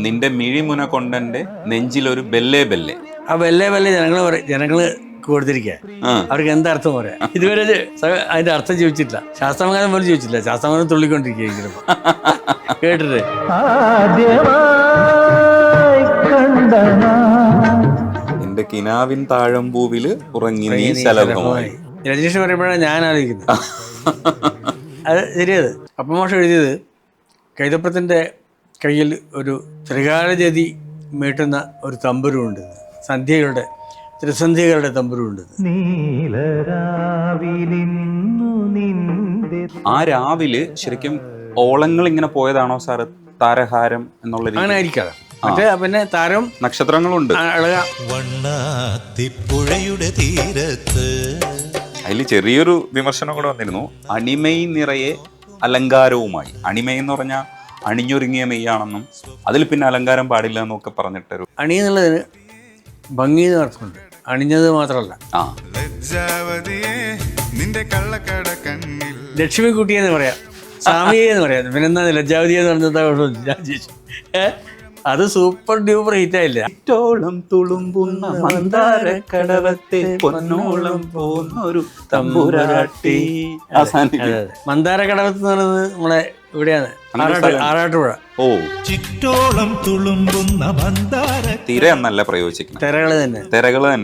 നിന്റെ മിഴിമുന കൊണ്ടെന്റെ നെഞ്ചിലൊരു ബെല്ലേ ബെല്ലേ. ആ ബെല്ലേ ബെല്ലേ ജനങ്ങള് കൊടുത്തിരിക്കുക. അവർക്ക് എന്താർത്ഥം പറയാം. ഇതുവരെ അതിന്റെ അർത്ഥം ചോദിച്ചിട്ടില്ല. ശാസ്ത്രമംഗലം പോലും ചോദിച്ചില്ല. ശാസ്ത്രമംഗലം തുള്ളിക്കൊണ്ടിരിക്കുക കേട്ടിട്ട്. നിന്റെ കിനാവിൻ താഴമ്പൂവില് ഉറങ്ങി നീ ശലഭമായി. രജനീഷ് പറയുമ്പോഴാണ് ഞാൻ ആലോചിക്കുന്നത്. അത് ശരിയത്. അപ്പമാഷ എഴുതിയത് കൈതപ്രത്തിൻ്റെ കയ്യിൽ ഒരു ത്രികാലജതി മീട്ടുന്ന ഒരു തമ്പുരുണ്ട്, ത്രിസന്ധ്യകളുടെ തമ്പുരുണ്ട്. ആ രാവിലെ ശരിക്കും ഓളങ്ങൾ ഇങ്ങനെ പോയതാണോ സാറ്? താരഹാരം എന്നുള്ള അങ്ങനെ ആയിരിക്കാം. മറ്റേ പിന്നെ താരം നക്ഷത്രങ്ങളുണ്ട്. അതിൽ ചെറിയൊരു വിമർശനം കൂടെ വന്നിരുന്നു. അണിമൈ നിറയെ അലങ്കാരവുമായി. അണിമൈ എന്ന് പറഞ്ഞാൽ അണിഞ്ഞൊരുങ്ങിയ മെയ്യാണെന്നും അതിൽ പിന്നെ അലങ്കാരം പാടില്ല എന്നൊക്കെ പറഞ്ഞിട്ടൊരു. അണി എന്നുള്ളതിന് ഭംഗി എന്ന് അർത്ഥമുണ്ട്, അണിഞ്ഞത് മാത്രമല്ല. ലക്ഷ്മിക്കുട്ടി എന്ന് പറയാം, സ്വാമിയെ എന്ന് പറയാം, പിന്നെന്താ ലജ്ജാവതി എന്ന് പറഞ്ഞാൽ ഞാൻ ചോദിച്ചു. അത് സൂപ്പർ ഡ്യൂപ്പർ ഹിറ്റായില്ല. തുളുമ്പുന്ന മന്ദാരക്കടവത്തെ പൊന്നോളം പോന്നൊരു തമ്പുരാട്ടി. മന്ദാരക്കടവത്ത് എന്ന് പറയുന്നത് നമ്മളെ ഇവിടെയാണ്, ആറാട്ടുപുഴ. ഓ, ചുറ്റോളം തുളുമ്പുന്ന മന്ദാര. തിര എന്നല്ല പ്രയോഗിച്ചിരിക്കുന്നത്, തിരകള് തന്നെ.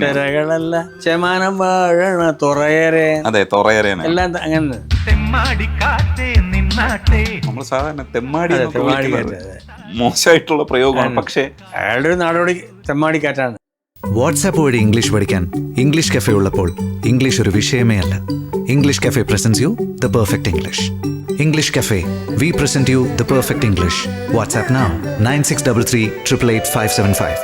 തിരകളല്ല, ചെമാനം വാഴണ തുറയരെ. അതെ, തുറയരേനെ എല്ലാം അങ്ങനെ. നമ്മൾ സാധാരണ തെമ്മാടി മോശമായിട്ടുള്ള പ്രയോഗമാണ്. പക്ഷേ അയാളുടെ ഒരു നാടോടി തെമ്മാടിക്കാറ്റാണ്. വാട്സാപ്പ് വഴി ഇംഗ്ലീഷ് പഠിക്കാൻ ഇംഗ്ലീഷ് കഫേ ഉള്ളപ്പോൾ ഇംഗ്ലീഷ് ഒരു വിഷയമേ അല്ല. English cafe presents you the perfect English. English cafe, we present you the perfect English. WhatsApp now 9633388575.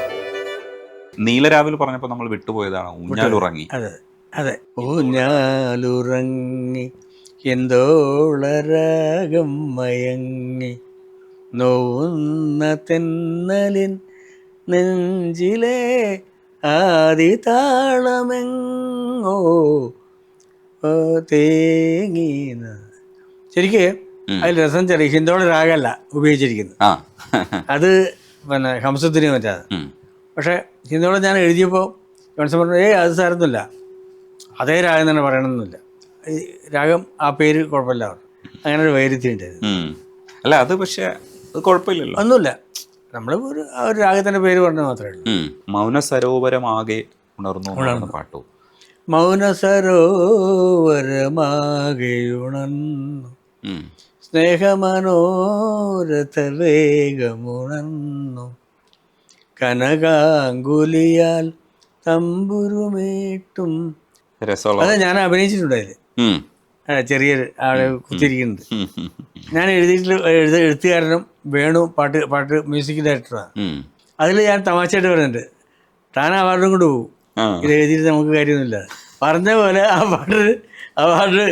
നീലരാവിൽ പറഞ്ഞപ്പോൾ നമ്മൾ വിട്ടുപോയതാണ് ഊഞ്ഞാലുറങ്ങി. അതെ അതെ, ഊഞ്ഞാലുറങ്ങി എന്തോളരാഗം മയങ്ങി നോവുന്ന തെന്നലിൻ നെഞ്ചിലെ ആദി താളമെങ്ങോ തേങ്ങീന. ശരിക്ക് അതിൽ രസം ചെറിയ ഹിന്ദോള രാഗമല്ല ഉപയോഗിച്ചിരിക്കുന്നത്. അത് പിന്നെ ഹംസത്തിന് പറ്റാതെ. പക്ഷേ ഹിന്ദോള ഞാൻ എഴുതിയപ്പോൾ ജോൺസൺ പറഞ്ഞു, അത് സാരമൊന്നുമില്ല, അതേ രാഗം തന്നെ പറയണമെന്നില്ല, ഈ രാഗം ആ പേര് കുഴപ്പമില്ല. അങ്ങനെ ഒരു വൈരുദ്ധ്യം ഉണ്ടായിരുന്നു. അല്ല, അത് പക്ഷേ അത് കുഴപ്പമില്ലല്ലോ, ഒന്നുമില്ല. നമ്മൾ ഒരു രാഗത്തിൻ്റെ പേര് പറഞ്ഞാൽ മാത്രമേ ഉള്ളൂ. മൗന സരോവരമാകെ ഉണർന്നു പാട്ടു. മൗന സരോവരമാകെ ഉണർന്നു സ്നേഹമനോരഥ വേഗമുണർന്നു കനകാങ്കുലിയാൽ തമ്പുരുമേട്ടും. അത് ഞാൻ അഭിനയിച്ചിട്ടുണ്ടായത്. ചെറിയൊരു ആള് കുത്തിരിക്കുന്നുണ്ട്. ഞാൻ എഴുത്തുകാരനും വേണു പാട്ട് മ്യൂസിക് ഡയറക്ടറാണ്. അതിൽ ഞാൻ തമാശയായിട്ട് പറയുന്നുണ്ട്, താൻ അവാർഡും കൊണ്ട് പോകും, ഇത് എഴുതിയിട്ട് നമുക്ക് കാര്യമൊന്നുമില്ല. പറഞ്ഞ പോലെ ആ പാട്ട്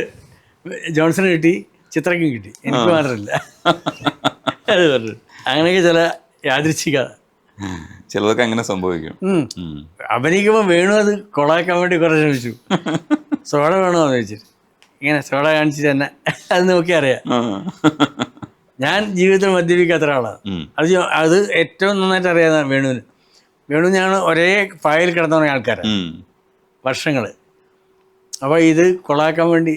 ജോൺസണ് കിട്ടി, ചിത്രയ്ക്കും കിട്ടി, എനിക്ക് മാത്രമില്ല. അത് പറഞ്ഞു. അങ്ങനെയൊക്കെ ചില യാദൃച്ഛിക ചിലതൊക്കെ അങ്ങനെ സംഭവിക്കും. അഭിനയിക്കുമ്പോൾ വേണു അത് കൊളാക്കാൻ വേണ്ടി കുറേ ശ്രമിച്ചു. സോഡ വേണമെന്ന് ചോദിച്ചിട്ട് ഇങ്ങനെ സോഡ കാണിച്ചിട്ട് തന്നെ അത് നോക്കി അറിയാം. ഞാൻ ജീവിതത്തിൽ മദ്യപിക്കാത്ത ഒരാളാണ്. അത് ഏറ്റവും നന്നായിട്ട് അറിയാവുന്ന വേണുവിന്. വേണു ഞാൻ ഒരേ ഫയൽ കിടന്ന ആൾക്കാരാണ് വർഷങ്ങൾ. അപ്പോൾ ഇത് കൊളാക്കാൻ വേണ്ടി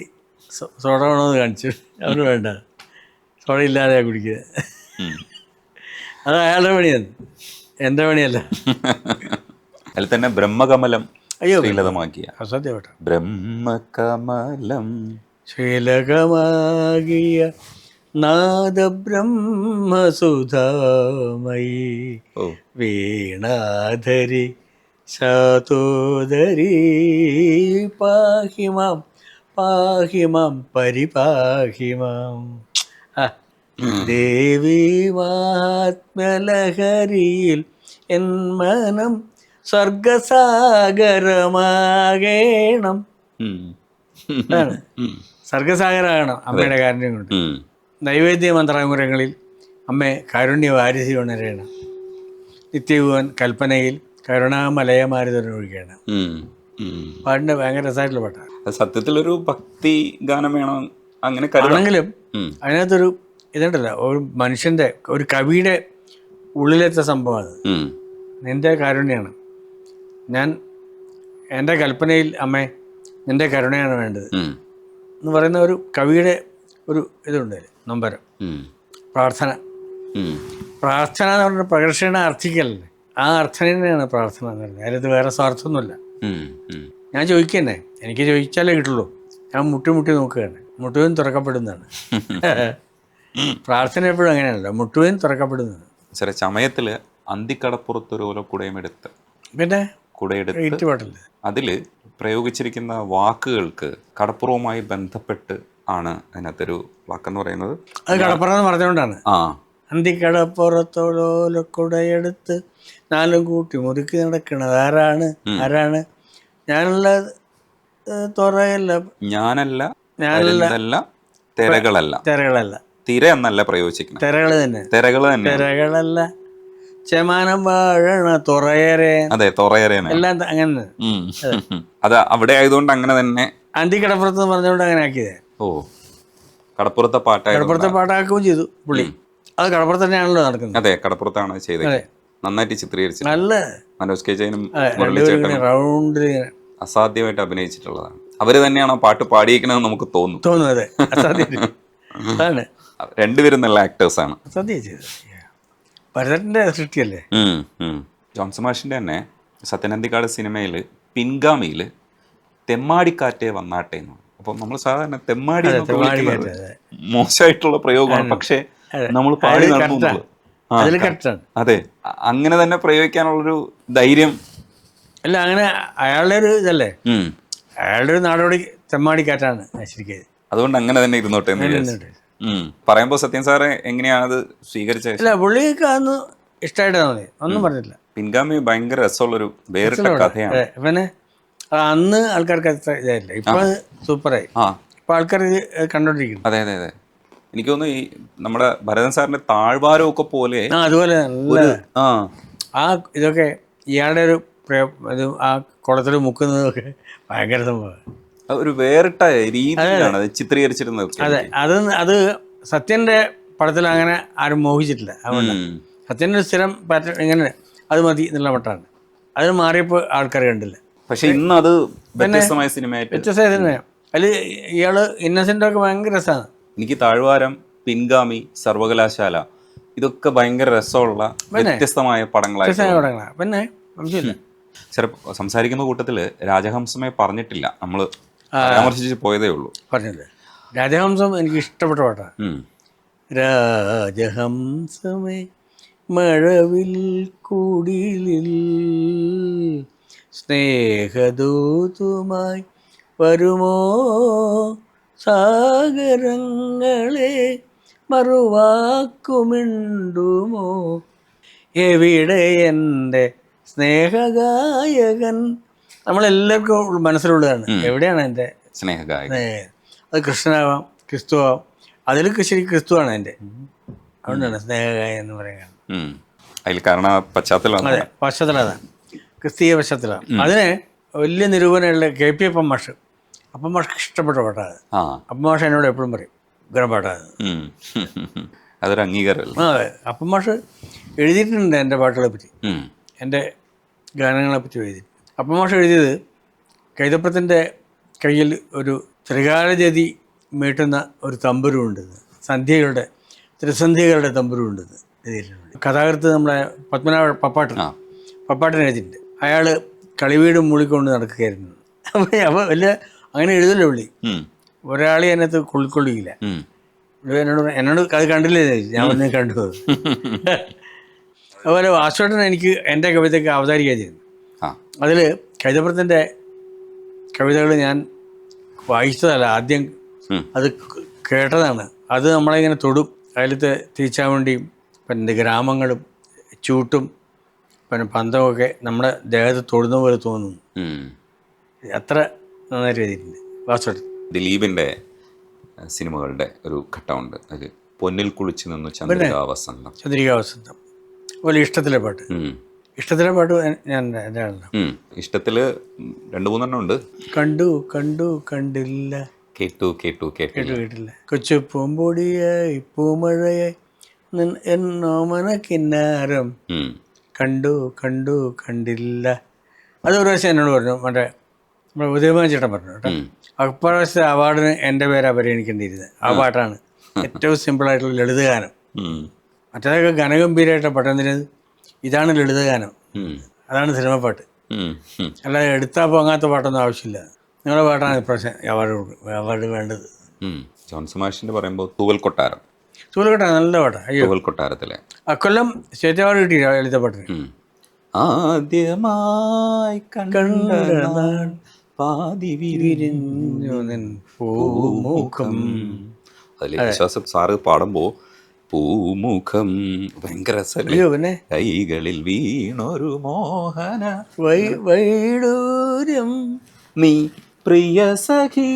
സോഡ വേണമെന്ന് കാണിച്ചു. അവന് വേണ്ട, സോഡ ഇല്ലാതെയാണ് കുടിക്കുന്നത്. അത് അയാളുടെ പണിയാണ്, എൻ്റെ പണിയല്ല. അതിൽ തന്നെ ബ്രഹ്മകമലം ശ്രീലതമാക്കിയ അസത്യപ്പെട്ട ബ്രഹ്മകമലം ശ്രീലകമാകിയ നാദബ്രഹ്മസുധാമയി വീണാധരി ശാതോദരി പാഹിമാം പാഹിമാം പരിപാഹിമാം. ദേവി മഹാത്മ്യലഹരിയിൽ എൻ മനം സ്വർഗസാഗരമാകേണം. സർഗസാഗരമാകണം അമ്മയുടെ കാരുണ്യം കൊണ്ട്. നൈവേദ്യ മന്ത്രാമുരങ്ങളിൽ അമ്മേ കാരുണ്യ വാരിധി ഉണരണം. നിത്യഭുവൻ കൽപ്പനയിൽ കരുണാമലയമാരുതൊഴിക്കണം. പാട്ടിൻ്റെ ഭയങ്കര രസമായിട്ടുള്ള പാട്ടാണ്. സത്യത്തിലൊരു ഭക്തി ഗാനം വേണം അങ്ങനെ ആണെങ്കിലും അതിനകത്തൊരു ഇതുണ്ടല്ലോ, ഒരു മനുഷ്യൻ്റെ, ഒരു കവിയുടെ ഉള്ളിലത്തെ സംഭവമാണ്. ഉം. നിൻ്റെ കാരുണ്യാണ്. ഞാൻ എൻ്റെ കൽപ്പനയിൽ അമ്മേ നിൻ്റെ കരുണയാണ് വേണ്ടത് ഉം. എന്ന് പറയുന്ന ഒരു കവിയുടെ ഒരു ഇതുണ്ട്, നൊമ്പരം. ഉം. പ്രാർത്ഥന. ഉം. പ്രാർത്ഥന എന്ന് പറഞ്ഞാൽ പ്രകർഷണ അർത്ഥിക്കലല്ലേ, ആ അർത്ഥന തന്നെയാണ് പ്രാർത്ഥന എന്ന് പറയുന്നത്. അതിലത് വേറെ സ്വാർത്ഥമൊന്നുമില്ല. ഉം. ഉം. ഞാൻ ചോദിക്കുന്നേ, എനിക്ക് ചോദിച്ചാലേ കിട്ടുള്ളൂ. ഞാൻ മുട്ടി മുട്ടി നോക്കുകയാണ്, മുട്ടുവൻ തുറക്കപ്പെടുന്നതാണ്. പ്രാർത്ഥന എപ്പോഴും അങ്ങനെയാണല്ലോ, മുട്ടുവൻ തുറക്കപ്പെടുന്നതാണ്. ചില സമയത്തില് അന്തിക്കടപ്പുറത്തൊരു ഓലക്കുടയും എടുത്ത് പിന്നെ കുടയെടുത്ത് എയ്റ്റ് പാട്ടില്ല, അതില് പ്രയോഗിച്ചിരിക്കുന്ന വാക്കുകൾക്ക് കടപ്പുറവുമായി ബന്ധപ്പെട്ട് ആണ് അതിനകത്തൊരു വാക്കെന്ന് പറയുന്നത്. അത് കടപ്പുറം പറഞ്ഞുകൊണ്ടാണ്. ആ അന്തിക്കടപ്പുറത്തോടൊലക്കുടയെടുത്ത് നാലും കൂട്ടി മുറുക്കി നടക്കണത് ആരാണ്? ആരാണ്? ഞാനുള്ള തുറയല്ല, ഞാനല്ല, ഞാനല്ല, പരുന്തല്ല, തിരകളല്ല. തിരകളല്ല, തിര എന്നല്ല പ്രയോഗിച്ചിരിക്കുന്നത്, തിരകൾ തന്നെ, തിരകൾ തന്നെ. തിരകളല്ല, ചെമാനം വാഴണ തുറയരെ, അതെ, തുറയറേനെ. എല്ലാം അങ്ങനെ. അത് അവിടെ ആയതുകൊണ്ട് അങ്ങനെ തന്നെ. അന്തിക്കടപ്പുറത്ത് പറഞ്ഞുകൊണ്ട് അങ്ങനെ ആക്കിയത്. ഓ, കടപ്പുറത്തെ പാട്ടായിരുന്നു. കടപ്പുറത്തെ പാട്ടാക്കുകയും ചെയ്തു പുള്ളി. അത് കടപ്പുറത്ത് തന്നെയാണല്ലോ നടക്കുന്നത്. അതെ, കടപ്പുറത്താണ് ചെയ്തത്. അതെ, നന്നായിട്ട് ചിത്രീകരിച്ചു. നല്ല മനോജ് കെ ജയനും രണ്ടുപേരും റൗണ്ടിൽ അസാധ്യമായിട്ട് അഭിനയിച്ചിട്ടുള്ളതാണ്. അവര് തന്നെയാണ് ആ പാട്ട് പാടിയിരിക്കണമെന്ന് നമുക്ക് തോന്നുന്നു. അതെ, അസാധ്യം. അതാണ് രണ്ടുപേരും നല്ല ആക്ടേഴ്സാണ്. അസാധ്യം ചെയ്തത്. ഭരതന്റെ സൃഷ്ടിയല്ലേ. ജോൺസൺ മാഷിന്റെ തന്നെ സത്യനന്ദിക്കാട് സിനിമയിൽ പിൻഗാമിയിൽ തെമ്മാടിക്കാറ്റേ വന്നാട്ടെ എന്ന്. അപ്പം നമ്മൾ സാധാരണ തെമ്മാടി എന്നൊക്കെ വിളിക്കുന്നത് മോശമായിട്ടുള്ള പ്രയോഗമാണ്, പക്ഷേ നമ്മൾ പാടി നടന്നു. അതിൽ കറക്റ്റാണ്. അതെ, അങ്ങനെ തന്നെ പ്രയോഗിക്കാനുള്ളൊരു ധൈര്യം. അല്ല, അങ്ങനെ അയാളുടെ ഒരു ഇതല്ലേ, അയാളുടെ ഒരു നാടോടി തെമ്മാടിക്കാറ്റാണ് ശരിക്കും. അതുകൊണ്ട് അങ്ങനെ തന്നെ ഇരുന്നോട്ടെ എന്ന് പറയുമ്പോൾ സത്യൻ സാറ് എങ്ങനെയാണ് അത് സ്വീകരിച്ചത്? അല്ല, പുള്ളിക്ക് അന്ന് ഇഷ്ടമായിട്ടാ മതി, ഒന്നും പറഞ്ഞില്ല. പിൻഗാമി ഭയങ്കര രസമുള്ളൊരു വേറിട്ട കഥയാണ്. പിന്നെ അന്ന് ആൾക്കാർക്ക് അത്ര ഇതായില്ല, ഇപ്പൊ സൂപ്പറായി. ഇപ്പൊ ആൾക്കാർ ഇത് കണ്ടോണ്ടിരിക്കുന്നു. അതെ അതെ അതെ, എനിക്ക് തോന്നുന്നു ഈ നമ്മുടെ ഭരതൻ സാറിന്റെ താഴ്വാരം ഒക്കെ പോലെ അതുപോലെ നല്ല ആ ഇതൊക്കെ ഇയാളുടെ ഒരു ഇത് ആ കുളത്തിൽ മുക്കുന്നതൊക്കെ ഭയങ്കര സംഭവം. ഒരു വേറിട്ട രീതിയിലാണ് അത് ചിത്രീകരിച്ചിരുന്നത്. അതെ, അത് സത്യന്റെ പടത്തിൽ അങ്ങനെ ആരും മോഹിച്ചിട്ടില്ല. അതുകൊണ്ട് സത്യന്റെ ഒരു സ്ഥിരം പാറ്റേൺ ഇങ്ങനെ അത് മതി എന്നുള്ള മട്ടാണ്. അതിന് മാറിയപ്പോൾ ആൾക്കാർ കണ്ടില്ല. പക്ഷെ ഇന്ന് അത് വ്യത്യസ്തമായ സിനിമയായിട്ട്, വ്യത്യസ്തമായ സിനിമയാണ്. അതിൽ ഇയാള് ഇന്നസെന്റ് ഒക്കെ ഭയങ്കര രസമാണ്. എനിക്ക് താഴ്വാരം, പിൻഗാമി, സർവകലാശാല ഇതൊക്കെ ഭയങ്കര രസമുള്ള വ്യത്യസ്തമായ പടങ്ങളാണ്. പിന്നെ സംശയമില്ല. ചിലപ്പോൾ സംസാരിക്കുന്ന കൂട്ടത്തില് രാജഹംസമേ പറഞ്ഞിട്ടില്ല, നമ്മള് പരാമർശിച്ച് പോയതേ ഉള്ളൂ. പറഞ്ഞില്ലേ, രാജഹംസം എനിക്ക് ഇഷ്ടപ്പെട്ട പാട്ടാണ്. രാജഹംസമേ മഴവിൽ കുടിലിൽ സ്നേഹദൂതുമായി വരുമോ, സാഗരങ്ങളെ മറുവാക്കുമിണ്ടുമോ, എവിടെ എൻ്റെ സ്നേഹഗായകൻ. നമ്മളെല്ലാവർക്കും മനസ്സിലുള്ളതാണ് എവിടെയാണ് എൻ്റെ സ്നേഹഗായകൻ. അത് കൃഷ്ണനാവാം, ക്രിസ്തുവാം. അതിൽ ശരി ക്രിസ്തുവാണ് എൻ്റെ. അതുകൊണ്ടാണ് സ്നേഹഗായകൻ എന്ന് പറയുന്നത്. അതിൽ കാരണം പശ്ചാത്തലം, അതെ, പശ്ചാത്തലം അതാണ്, ക്രിസ്തീയ പശ്ചാത്തലം. അതിന് വലിയ നിരൂപണമുള്ള KP അപ്പം മാഷ്. അപ്പം മാഷ്ക്ക് ഇഷ്ടപ്പെട്ട പാട്ടാണ്. അപ്പം മാഷ് എന്നോട് എപ്പോഴും പറയും ഉഗ്രപാട്ടാണ്. അതൊരു അംഗീകാരമല്ല. അതെ, അപ്പം മാഷ് എഴുതിയിട്ടുണ്ട് എൻ്റെ പാട്ടുകളെ പറ്റി, എൻ്റെ ഗാനങ്ങളെ പറ്റി എഴുതി. അപ്പം മാഷ് എഴുതിയത് കൈതപ്രത്തിൻ്റെ കയ്യിൽ ഒരു ത്രികാലജതി മീട്ടുന്ന ഒരു തമ്പുരുണ്ടെന്ന്, സന്ധ്യകളുടെ ത്രിസന്ധ്യകളുടെ തമ്പുരുണ്ടെന്ന് എഴുതിയിട്ടുണ്ട്. കഥാകൃത്ത് നമ്മളെ പത്മനാഭ പപ്പാട്ടൻ എഴുതിയിട്ടുണ്ട്. അയാൾ കളിവീട് മൂളിക്കൊണ്ട് നടക്കുകയായിരുന്നു. അപ്പോൾ വലിയ അങ്ങനെ എഴുതല്ലോ പുള്ളി. ഒരാളെ അതിനകത്ത് കൊള്ളിക്കൊള്ളിക്കില്ല. എന്നോട് അത് കണ്ടില്ലേ, ഞാൻ വന്ന് കണ്ടു. അതുപോലെ വാസുവേട്ടൻ എനിക്ക് എൻ്റെ കവിതയ്ക്ക് അവതാരിക ചെയ്യുന്നു. അതിൽ കൈതപ്രത്തിൻ്റെ കവിതകൾ ഞാൻ വായിച്ചതല്ല, ആദ്യം അത് കേട്ടതാണ്. അത് നമ്മളിങ്ങനെ തൊടും. അതിലത്തെ തീച്ചാവണ്ടിയും പിന്നെ ഗ്രാമങ്ങളും ചൂട്ടും പിന്നെ പന്തമൊക്കെ നമ്മുടെ ദേഹത്ത് തൊടുന്ന പോലെ തോന്നുന്നു. അത്ര നന്നായിട്ട് എഴുതിയിട്ടുണ്ട് വാസുവേട്ടൻ. ദിലീപിൻ്റെ സിനിമകളുടെ ഒരു ഘട്ടമുണ്ട്, അതിൽ പൊന്നിൽ കുളിച്ചു നിന്നു ചന്ദ്രികാ വസന്തം. അതുപോലെ ഇഷ്ടത്തിലെ പാട്ട് ഞാൻ എന്താണല്ലോ, ഇഷ്ടത്തില് 2-3 ഉണ്ട്. കണ്ടു കണ്ടു കണ്ടില്ല, കേട്ടു കേട്ടു കേട്ടില്ല, കേട്ടില്ല, കൊച്ചു പൂമ്പൊടിയായി പൂമഴയായി എന്നോമന കിന്നാരം ഉം. കണ്ടു കണ്ടു കണ്ടില്ല. അത് ഒരു പ്രാവശ്യം എന്നോട് പറഞ്ഞു, മറ്റേ നമ്മുടെ ഉദയഭാൻ ചേട്ടൻ പറഞ്ഞു കേട്ടോ. ഉം. അപ്രാവശ്യത്തെ അവാർഡിന് എൻ്റെ പേരാ പരിഗണിക്കേണ്ടിയിരുന്നത്. ആ പാട്ടാണ് ഏറ്റവും സിമ്പിളായിട്ടുള്ള ലളിതഗാനം. ഉം. മറ്റേതൊക്കെ ഗാനഗംഭീരമായിട്ട് പട്ടണത്തിന്, ഇതാണ് ലളിതഗാനം, ഉം. അതാണ് സിനിമ പാട്ട്. ഉം. ഉം. അല്ലാതെ എടുത്താൽ പോകാത്ത പാട്ടൊന്നും ആവശ്യമില്ല. നിങ്ങളുടെ പാട്ടാണ് ഇപ്രാവശ്യം അവാർഡ് വേണ്ടത്. ജോൺസൺ മാഷിന്റെ പറയുമ്പോൾ തൂവൽ കൊട്ടാരം, ചൂലക്കട്ട നല്ല പാട്ടാണ്. അയ്യോ, തൂവൽ കൊട്ടാരത്തിലെ അക്കൊല്ലം സ്റ്റേറ്റ് അവാർഡ് കിട്ടി ലളിത പാട്ടിന്. ഉം. ആദ്യമായി കണ്ട പാതി വിരിഞ്ഞു നിൻ പൂമുഖം. അതിൽ വിശ്വാസം സാറ് പാടുമ്പോ പൂമുഖം ഭയങ്കര രസമല്ലേ? അയ്യോ പിന്നെ കൈകളിൽ വീണൊരു മോഹന വൈഡൂര്യം നീ പ്രിയ സഖി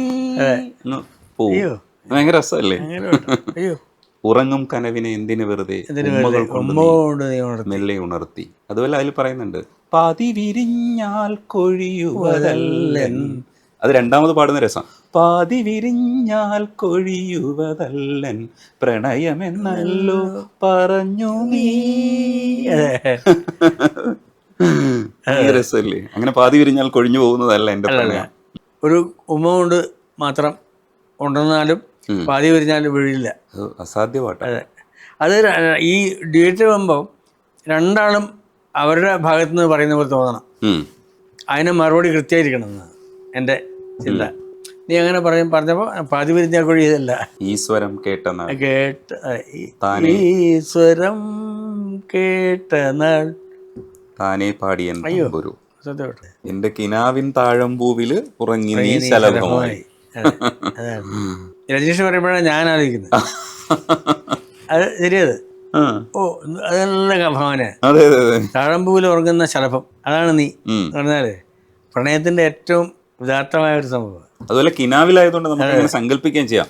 പോ. അയ്യോ ഭയങ്കര രസമല്ലേ? അങ്ങനെ പാട്ട്. അയ്യോ ഉറങ്ങും കനവിനെ എന്തിനു വെറുതെ ഉമ്മകൾ കൊണ്ട് നീ കൊണ്ട് നീ ഉണർത്തി. മെല്ലെ ഉണർത്തി. അതുപോലെ അതിൽ പറയുന്നുണ്ട് പാതി വിരിഞ്ഞാൽ കൊഴിയുവതല്ലൻ. അത് രണ്ടാമത് പാടുന്ന രസം. പാതി വിരിഞ്ഞാൽ കൊഴിയുവതല്ലൻ പ്രണയമെന്നല്ലോ പറഞ്ഞു നീ. രസമല്ലേ? അങ്ങനെ പാതി വിരിഞ്ഞാൽ കൊഴിഞ്ഞു പോകുന്നതല്ല എൻ്റെ പ്രണയം. ഒരു ഉമ്മ കൊണ്ട് മാത്രം ഉണ്ടെന്നാലും പാതി വിരിഞ്ഞാലും വീഴില്ല. അസാധ്യ പാട്ടാണ്. അത് ഈ ഡ്യൂറ്റ് വരുമ്പോൾ രണ്ടാളും അവരുടെ ഭാഗത്തു നിന്ന് പറയുന്ന പോലെ തോന്നണം. അതിന് മറുപടി കൃത്യമായിരിക്കണം എന്നാണ് എൻ്റെ ചിന്ത. നീ അങ്ങനെ പറഞ്ഞപ്പോൾ പാതി വിരിഞ്ഞാൽ കൊഴിയതല്ല. ഈശ്വരം കേട്ട ഈശ്വരം കേട്ട നാൾ താനേ പാടിയൻ ഒരു സത്യമായിട്ട് എന്റെ കിനാവിൻ താഴമ്പൂവില് ഉറങ്ങി നീ ശലഭമായി. അതാണ് രജനീഷ് പറയുമ്പോഴാണ് ഞാൻ ആലോചിക്കുന്നത്. അത് ശരിയത്. ഓ അത് നല്ല ഭാവന. താഴമ്പൂവിൽ ഉറങ്ങുന്ന ശലഭം, അതാണ് നീ എന്ന് പറഞ്ഞാല് പ്രണയത്തിന്റെ ഏറ്റവും ഉദാത്തമായ ഒരു സംഭവം. അതുപോലെ കിനാവിലായതുകൊണ്ട് നമുക്ക് സങ്കല്പിക്കുകയും ചെയ്യാം.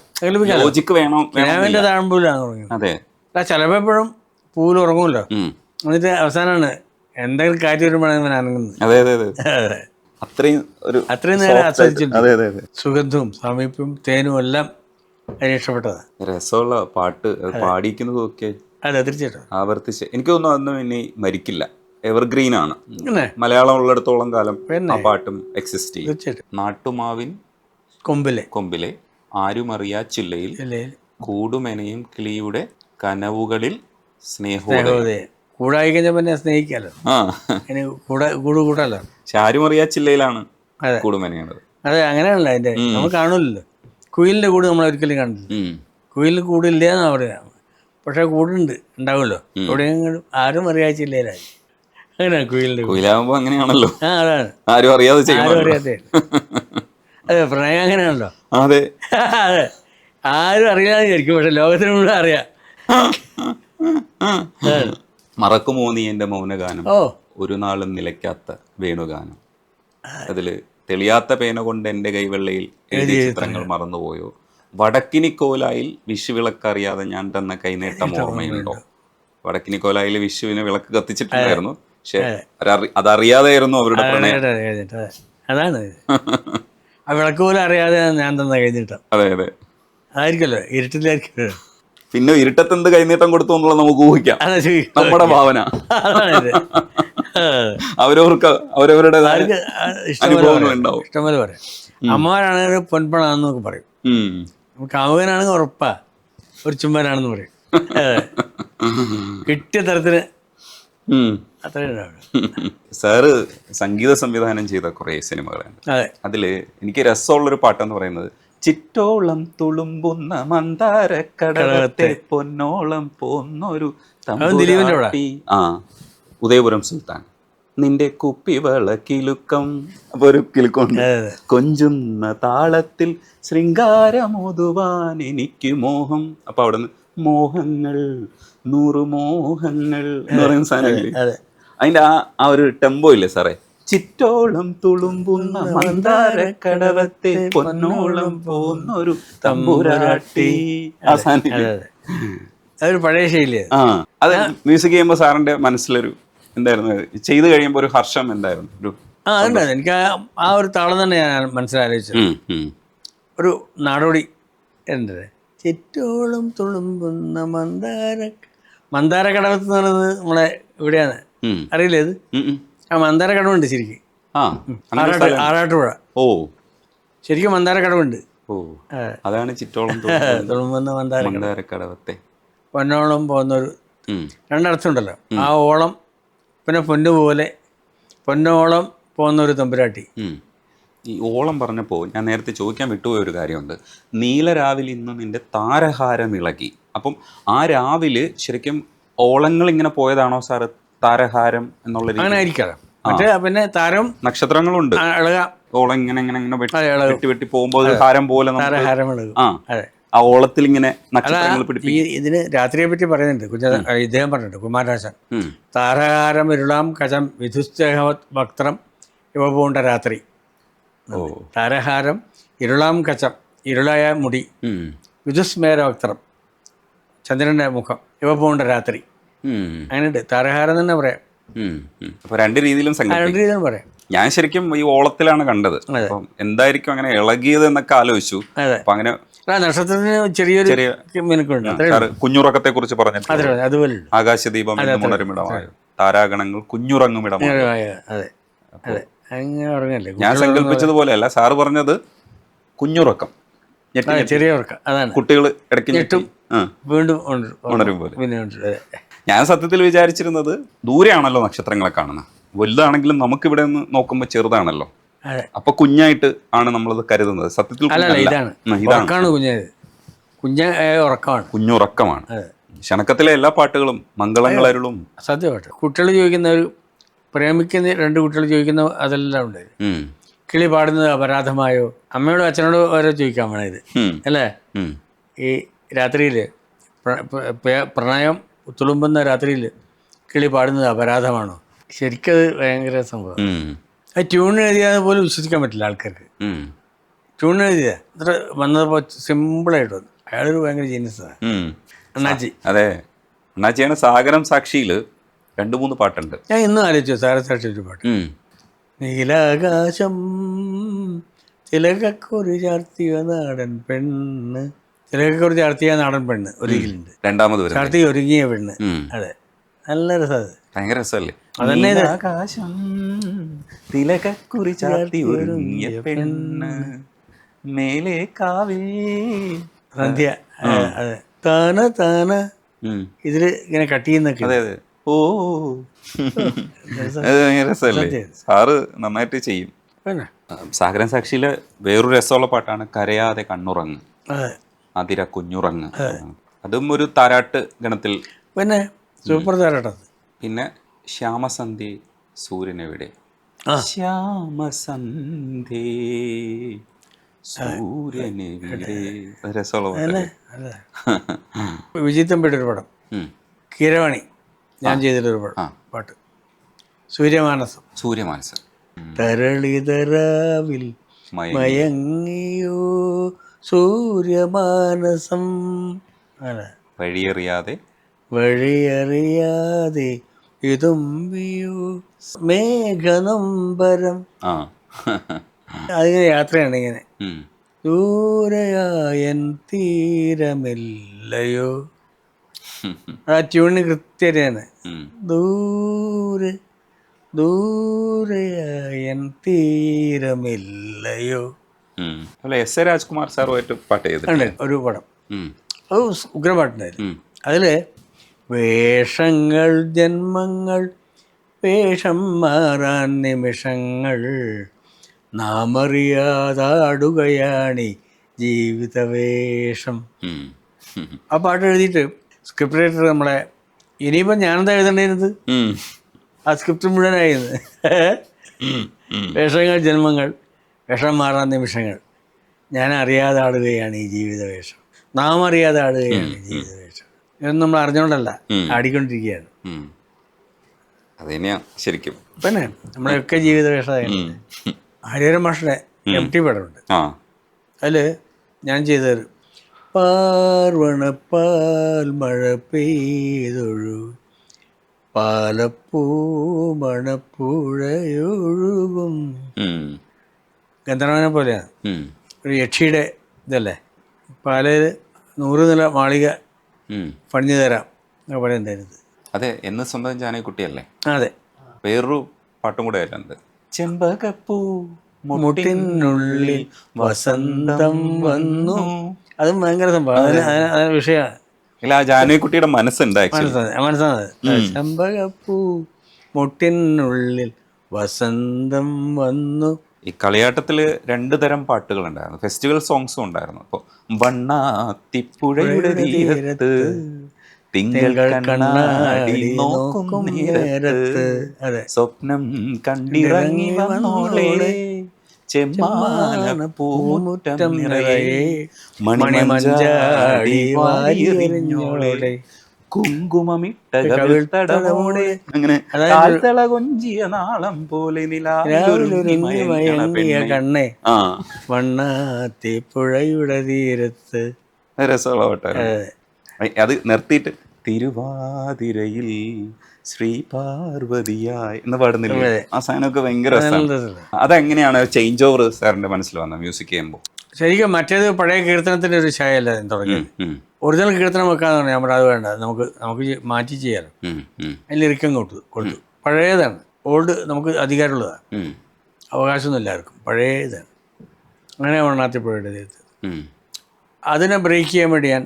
ലോജിക്ക് വേണം. കിനാവിന്റെ താഴമ്പൂവിലാണ് ഉറങ്ങുന്നത്. അതെ, ആ ശലഭം എപ്പോഴും പൂവിൽ ഉറങ്ങുമല്ലോ. എന്നിട്ട് അവസാനമാണ് എന്തെങ്കിലും കാറ്റ് വരുമ്പോഴാണ് അനങ്ങുന്നത്. അതെ അതെ അതെ. അത്രയും നേരം ആസ്വദിച്ചിട്ടുണ്ട്. സുഗന്ധവും സമീപവും തേനും എല്ലാം അതിന് ഇഷ്ടപ്പെട്ടതാണ്. രസമുള്ള പാട്ട് പാടിക്കുന്നതും ഒക്കെ. അതെ തീർച്ചയായിട്ടും ആവർത്തിച്ച് എനിക്ക് തോന്നുന്നു അതൊന്നും ഇനി മരിക്കില്ല. എവർഗ്രീൻ ആണ്. മലയാളം ഉള്ളിടത്തോളം കാലം ആ പാട്ടും എക്സിസ്റ്റ് ചെയ്യും. തീർച്ചയായിട്ടും. നാട്ടുമാവിൻ കൊമ്പിലെ ആരുമറിയാ ചില്ലയിൽ കൂടുമെനയും കിളിയുടെ കനവുകളിൽ സ്നേഹോദയം. കൂടായി കഴിഞ്ഞാൽ പിന്നെ സ്നേഹിക്കാലോ. കൂടാലോ. പക്ഷെ ആരുമറിയാ ചില്ലയിലാണ് കൂടുമെനയുള്ളത്. അതെ അങ്ങനെയാണല്ലോ അതിന്റെ. നമ്മൾ കാണൂലല്ലോ കുയിലിന്റെ കൂട്. നമ്മൾ ഒരിക്കലും കണ്ടില്ല. കുയിലിന് കൂടില്ല എന്നാ പറയാ. പക്ഷെ കൂടുണ്ട്, ഉണ്ടാവുമല്ലോ. എവിടെയെങ്കിലും ആരും അറിയാച്ചില്ലേലായി. അങ്ങനെയാണ് കുയിലിന്റെ കുയിലാകുമ്പോ അങ്ങനെയാണല്ലോ. അതാണ് ആരും അറിയാതെ അതെ പ്രണയം അങ്ങനെയാണല്ലോ. അതെ അതെ ആരും അറിയാതെ വിചാരിക്കും, പക്ഷെ ലോകത്തിന് മുഴുവൻ അറിയാം. മറക്കുമോ നീ എന്റെ മൗനഗാനം, ഒരു നാളും നിലയ്ക്കാത്ത വേണുഗാനം. അതില് തെളിയാത്ത പേന കൊണ്ട് എന്റെ കൈവെള്ളയിൽ എഴുതിയ ചിത്രങ്ങൾ മറന്നുപോയോ, വടക്കിനിക്കോലായിൽ വിഷുവിളക്കറിയാതെ ഞാൻ തന്ന കൈനീട്ടം ഓർമ്മയുണ്ടോ. വടക്കിനിക്കോലായിൽ വിഷുവിന് വിളക്ക് കത്തിച്ചിട്ടുണ്ടായിരുന്നു, പക്ഷെ അതറിയാതെയായിരുന്നു അവരുടെ പ്രണയം. അതാണ് ആ വിളക്ക് പോലും അറിയാതെ ഞാൻ തന്ന കൈനീട്ടം. അതെ അതെ ആയിരിക്കല്ലോ, ഇരുട്ടിലായിരിക്കും. പിന്നെ ഇരുട്ടത്ത് എന്ത് കൈനീട്ടം കൊടുത്തു എന്നുള്ളത് നമുക്ക് ഊഹിക്കാം. നമ്മുടെ ഭാവന. അവരവരുടെ അനുഭവങ്ങൾ ഉണ്ടാവും. ഇഷ്ടംപോലെ പറയാം. അമ്മമാരാണെങ്കിൽ പൊൻപണാന്ന് നമുക്ക് പറയും. കാമുകനാണെങ്കിൽ ഉറപ്പാ ഒരു ചുമ്മനാണെന്ന് പറയും. കിട്ടിയ തരത്തിന് സാറ് സംഗീത സംവിധാനം ചെയ്ത കുറെ സിനിമകളാണ്. അതില് എനിക്ക് രസമുള്ളൊരു പാട്ടെന്ന് പറയുന്നത് ചിറ്റോളം തുളുമ്പുന്ന മന്ദാരക്കടലത്തെ പൊന്നോളം പോന്നൊരു തമ്പുരാട്ടി. ഉദയപുരം സുൽത്താൻ. നിന്റെ കുപ്പിവള കിലുക്കം. അപ്പൊ ഒരു കിലുക്കമുണ്ട്. കൊഞ്ചുന്ന താളത്തിൽ ശൃംഗാരമോതുവാൻ എനിക്ക് മോഹം. അപ്പൊ അവിടെ നിന്ന് മോഹങ്ങൾ 100 മോഹങ്ങൾ എന്ന് പറയുന്ന സാധനമില്ലേ, അതിന്റെ ആ ഒരു ടെമ്പോ ഇല്ലേ സാറേ, ചിറ്റോളം തുളുമ്പുന്ന മന്ദാരക്കടവത്തെ പൊന്നോളം പോന്നൊരു തമ്പുരാട്ടി. ആ സാധനം അതൊരു പഴയ ശൈലി. അത് മ്യൂസിക് ചെയ്യുമ്പോൾ സാറിന്റെ മനസ്സിലൊരു എന്തായിരുന്നു, ചെയ്ത് കഴിയുമ്പോൾ ഒരു ഹർഷം എന്തായിരുന്നു? അതുണ്ടായിരുന്നു. എനിക്ക് ആ ഒരു താളം തന്നെ ഞാൻ മനസ്സിലാലോചിച്ചത്. ഒരു നാടോടി എന്തത് ചിറ്റോളം തുളുമ്പുന്ന മന്ദാര മന്ദാരക്കടവത്ത് എന്ന് പറയുന്നത് നമ്മളെ ഇവിടെയാണ്, ഉം. അറിയില്ലേ ഇത്? ഉം, ഉം. ആ മന്ദാരക്കടവുണ്ട് ശരിക്കും, ആ അങ്ങനെ ഒരു സ്ഥലം. ആറാട്ടുപുഴ ഓ ശരിക്കും മന്ദാരക്കടവുണ്ട്. ഓ അതാണ് ചിറ്റോളം തുളുമ്പുന്ന മന്ദാരക്കടവത്തെ. പൊന്നോളം പോകുന്നൊരു ഉം. രണ്ടർത്ഥമുണ്ടല്ലോ, ആ ഓളം പിന്നെ പൊന്നു പോലെ പൊന്നോളം പോകുന്ന ഒരു തമ്പുരാട്ടി. ഉം. ഈ ഓളം പറഞ്ഞപ്പോൾ ഞാൻ നേരത്തെ ചോദിക്കാൻ വിട്ടുപോയ ഒരു കാര്യമുണ്ട്. നീലരാവിൽ ഇന്ന് നിന്റെ താരഹാരം ഇളകി. അപ്പം ആ രാവിലെ ശരിക്കും ഓളങ്ങൾ ഇങ്ങനെ പോയതാണോ സാറ്? താരഹാരം എന്നുള്ള രീതി അങ്ങനെ ആയിരിക്കാം. മറ്റേ പിന്നെ താരം നക്ഷത്രങ്ങളുണ്ട്. ഇളകാം, ഓളം ഇങ്ങനെ ഇങ്ങനെ ഇങ്ങനെ ഇളകും. വെട്ടി വെട്ടി പോകുമ്പോൾ ഒരു ഹാരം പോലെ നമുക്ക് താരഹാരം ഇളകും. ആ അതെ, ആ ഓളത്തിൽ ഇങ്ങനെ നക്ഷത്രങ്ങൾ ഈ പിടിപ്പിക്കും. ഇതിന് രാത്രിയെ പറ്റി പറയുന്നുണ്ട് ഇദ്ദേഹം പറഞ്ഞിട്ടുണ്ട്, കുമാരനാശൻ. ഉം. താരഹാരം ഇരുളാം കജം വിധുസ്തേഹവത് വക്ത്രം ഇവ പൂണ്ട രാത്രി. ഓ താരഹാരം ഇരുളാം കച്ചം, ഇരുളായ മുടി, ഉം. വിധുസ്മേര വക്ത്രം ചന്ദ്രൻ്റെ മുഖം, ഇവ പൂണ്ട രാത്രി. ഉം. അങ്ങനെയുണ്ട്, താരഹാരം തന്നെ പറയാം. അപ്പൊ രണ്ട് രീതിയിലും രണ്ട് സങ്കല്പിക്കും. രീതിയിലും പറയാം. ഞാൻ ശരിക്കും ഈ ഓളത്തിലാണ് കണ്ടത്. അപ്പം എന്തായിരിക്കും അങ്ങനെ ഇളകിയത് എന്നൊക്കെ ആലോചിച്ചു. അതെ, അപ്പൊ അങ്ങനെ നക്ഷത്രത്തിന് ചെറിയൊരു മിനുക്കുണ്ട്, അത്രേ ഉള്ളൂ. കുഞ്ഞുറക്കത്തെ കുറിച്ച് പറഞ്ഞിട്ടുണ്ട്. അത്രേ ഉള്ളൂ, അതുപോലെ ഉള്ളൂ. ആകാശദീപം ഉണരുമിടമായോ, താരാഗണങ്ങൾ കുഞ്ഞുറങ്ങുമിടമായോ. അതെ അതെ, അങ്ങനെ ഉറങ്ങല്ലേ. ഞാൻ സങ്കല്പിച്ചതുപോലെയല്ല, സാറ് പറഞ്ഞത് കുഞ്ഞുറക്കം, ചെറിയ ഉറക്കം, അതാണ്. കുട്ടികൾ ഇടയ്ക്ക് ഞെട്ടും വീണ്ടും ഉണരും പോലെ. പിന്നെ ഉണ്ട്. ഞാൻ സത്യത്തിൽ വിചാരിച്ചിരുന്നത് ദൂരെയാണല്ലോ നക്ഷത്രങ്ങളെ കാണുന്നത്, വലുതാണെങ്കിലും നമുക്കിവിടെ നിന്ന് നോക്കുമ്പോൾ ചെറുതാണല്ലോ. അതെ, അപ്പൊ കുഞ്ഞായിട്ട് ആണ് നമ്മളത് കരുതുന്നത്. സത്യത്തിൽ അല്ലല്ല, കുഞ്ഞല്ല. ഇതാണ് ഉറക്കാണ്. ഉറക്കമാണ്, കുഞ്ഞുറക്കമാണ്. അതെ. ക്ഷണക്കത്തിലെ എല്ലാ പാട്ടുകളും മംഗളങ്ങളരുളും സത്യമായിട്ട് കുട്ടികൾ ചോദിക്കുന്ന ഒരു പ്രേമിക്കുന്ന രണ്ട് കുട്ടികൾ ചോദിക്കുന്ന അതെല്ലാം ഉണ്ട്. കിളി പാടുന്നത് അപരാധമായോ, അമ്മയോടും അച്ഛനോടും വരെ ചോദിക്കാൻ വേണം ഇത്, അല്ലേ? ഈ രാത്രിയിൽ പ്രണയം തുളുമ്പുന്ന രാത്രിയിൽ കിളി പാടുന്നത് അപരാധമാണോ? ശരിക്കത് ഭയങ്കര സംഭവം. അത് ട്യൂൺ എഴുതിയാൽ പോലും വിശ്വസിക്കാൻ പറ്റില്ല ആൾക്കാർക്ക്. ട്യൂൺ എഴുതിയ അത്ര വന്നപ്പോൾ സിമ്പിളായിട്ട് വന്നു. അയാളൊരു ഭയങ്കര ജീനിയസാണ് അണ്ണാച്ചി. അതെ, അണ്ണാച്ചിയാണ്. സാഗരം സാക്ഷിയിൽ 2-3 പാട്ടുണ്ട്. ഞാൻ ഇന്നും ആലോചിച്ചു സാരസാക്ഷി ഒരു പാട്ട്. നീലാകാശം തിലകക്കുറി ചാർത്തിയ നാടൻ പെണ്ണ്, തിലകക്കുറി ചാർത്തിയ നാടൻ പെണ്ണ് ഒരിക്കലുണ്ട്. രണ്ടാമത് ചാർത്തി ഒരുങ്ങിയ പെണ്ണ്. അതെ, നല്ല രസം. ഭയങ്കര രസമല്ലേ? അതന്നെ ആകാശം തിലകക്കുറി ചാർത്തി ഒരുങ്ങിയ പെണ്ണ് മേലെ കാവിൽ സന്ധ്യ. അതെ, താന താന ഇതില് ഇങ്ങനെ കട്ട് ചെയ്യുന്നൊക്കെ. അതെ അതെ. ഓ അത് ഭയങ്കര രസമല്ലേ? സാറ് നന്നായിട്ട് ചെയ്യും. സാഗരം സാക്ഷിയിലെ വേറൊരു രസമുള്ള പാട്ടാണ് കരയാതെ കണ്ണുറങ്ങ്, അതിര കുഞ്ഞുറങ്ങ്. അതും ഒരു താരാട്ട് ഗണത്തിൽ. പിന്നെ സൂപ്പർ താരാട്ടം. പിന്നെ ശ്യാമസന്ധ്യ സൂര്യനെവിടെ, ശ്യാമസന്ധ്യ സൂര്യനെവിടെ. രസമുള്ള പാട്ടല്ലേ? വിജയ് തമ്പിയുടെ ഒരു പടം, കീരവാണി ഞാൻ ചെയ്തിട്ടൊരു പാട്ട്, സൂര്യമാനസം. സൂര്യമാനസം. തരളിതരാവിൽ മയങ്ങിയോ സൂര്യമാനസം, വഴിയറിയാതെ ഇതുമ്പിയോ മേഘനമ്പരം. അതിങ്ങനെ യാത്രയാണ് ഇങ്ങനെ. ദൂരയായൻ തീരമില്ലയോ, ആ ട്യൂണിന് കൃത്യതയാണ്. ദൂരയായൻ തീരമില്ലയോ. എസ് എ രാജ്കുമാർ സാറുമായിട്ട് പാട്ട് ചെയ്തിട്ടുണ്ട് ഒരു പടം. അത് ഉഗ്രപാട്ടുണ്ടായിരുന്നു. അതിൽ വേഷങ്ങൾ ജന്മങ്ങൾ വേഷം മാറാൻ നിമിഷങ്ങൾ നാം അറിയാതാടുകയാണി ജീവിതവേഷം. ആ പാട്ട് എഴുതിയിട്ട് സ്ക്രിപ്റ്റ് റൈറ്റർ നമ്മളെ ഇനിയിപ്പോൾ ഞാനെന്താ എഴുതേണ്ടിരുന്നത്, ആ സ്ക്രിപ്റ്റ് മുഴുവനായിരുന്നു. വേഷങ്ങൾ ജന്മങ്ങൾ വേഷം മാറാൻ നിമിഷങ്ങൾ ഞാൻ അറിയാതെ ആടുകയാണ് ഈ ജീവിതവേഷം, നാം അറിയാതെ ആടുകയാണ് ഈ ജീവിതവേഷം. ഇതൊന്നും നമ്മൾ അറിഞ്ഞുകൊണ്ടല്ല, ആടിക്കൊണ്ടിരിക്കുകയാണ്. അത് തന്നെയാണ് ശരിക്കും. പിന്നെ നമ്മളെയൊക്കെ ജീവിതവേഷമായിരുന്നു. ഹരിഹരൻ മാഷിൻ്റെ MT പടമുണ്ട്. അതിൽ ഞാൻ ചെയ്തത് പാർവണപ്പാൽ മഴ പെയ്തൊഴു പാലപ്പൂ മണപ്പുഴയൊഴുകും. ഗന്ധർവനെ പോലെയാണ്. ഒരു യക്ഷിയുടെ ഇതല്ലേ, പാലയിൽ 100 നില മാളിക പണിഞ്ഞു തരാം എന്നൊക്കെ പറയുന്നുണ്ടായിരുന്നത്. അതെ, എന്ന് സ്വന്തം ജാനകിക്കുട്ടിയല്ലേ. അതെ. വേറൊരു പാട്ടും കൂടെ ആയിട്ടുണ്ട്, ചെമ്പകപ്പൂ മുട്ടിനുള്ളിൽ വസന്തം വന്നു. അതും ഭയങ്കര സംഭവം. അതിന് വിഷയമാണ്. ഇല്ല, ആ ജാനകിക്കുട്ടിയുടെ മനസ്സുണ്ട് ആക്ച്വലി. മനസ്സാണ്. ചെമ്പകപ്പൂ മുട്ടിനുള്ളിൽ വസന്തം വന്നു. ഈ കളിയാട്ടത്തിൽ 2 തരം പാട്ടുകൾ ഉണ്ടായിരുന്നു, ഫെസ്റ്റിവൽ സോങ്സും ഉണ്ടായിരുന്നു. അപ്പോൾ വണ്ണാത്തിപ്പുഴയുടെ തീരത്ത് തിങ്കൾ കണ്ണാടി നോക്കും നേരത്ത് സ്വപ്നം കണ്ടിറങ്ങി വന്നോളേ ചെമ്മാനപ്പൂമുറ്റം നിറയെ മണിമഞ്ചാടി വാരിയെറിഞ്ഞോളെ കുങ്കുമമിട്ട കവിൾത്തടമോടെ, അങ്ങനെ കാൽത്തള കൊഞ്ചിയ നാളം പോലെ കണ്ണേ വണ്ണാത്തി പുഴയുടെ തീരത്ത്. രസമുള്ള പാട്ടാണ്. അത് നിർത്തിയിട്ട് തിരുവാതിരയിൽ ശ്രീ പാർവതിയായി എന്ന് പാടുന്നില്ലേ, ആ സാധനമൊക്കെ ഭയങ്കര രസമാണ്. അതെങ്ങനെയാണ് ചേഞ്ച് ഓവർ സാറിന്റെ മനസ്സിൽ വന്നത് മ്യൂസിക് ചെയ്യുമ്പോൾ? ശരിക്കും മറ്റേത് പഴയ കീർത്തനത്തിന്റെ ഒരു ഛായല്ല തുടങ്ങി. ഒറിജിനൽ കീർത്തനം വെക്കാന്ന് പറഞ്ഞാൽ നമ്മുടെ അത് വേണ്ട, നമുക്ക് മാറ്റി ചെയ്യാലോ. അതിൽ ഇറുക്കം കൊടുത്തു. പഴയതാണ്, ഓൾഡ് നമുക്ക് അധികാരമുള്ളതാണ്, അവകാശമൊന്നും ആർക്കും, പഴയതാണ്. അങ്ങനെ വണ്ണാത്തിപ്പുഴയുടെ തീരത്ത്. അതിനെ ബ്രേക്ക് ചെയ്യാൻ വേണ്ടി ഞാൻ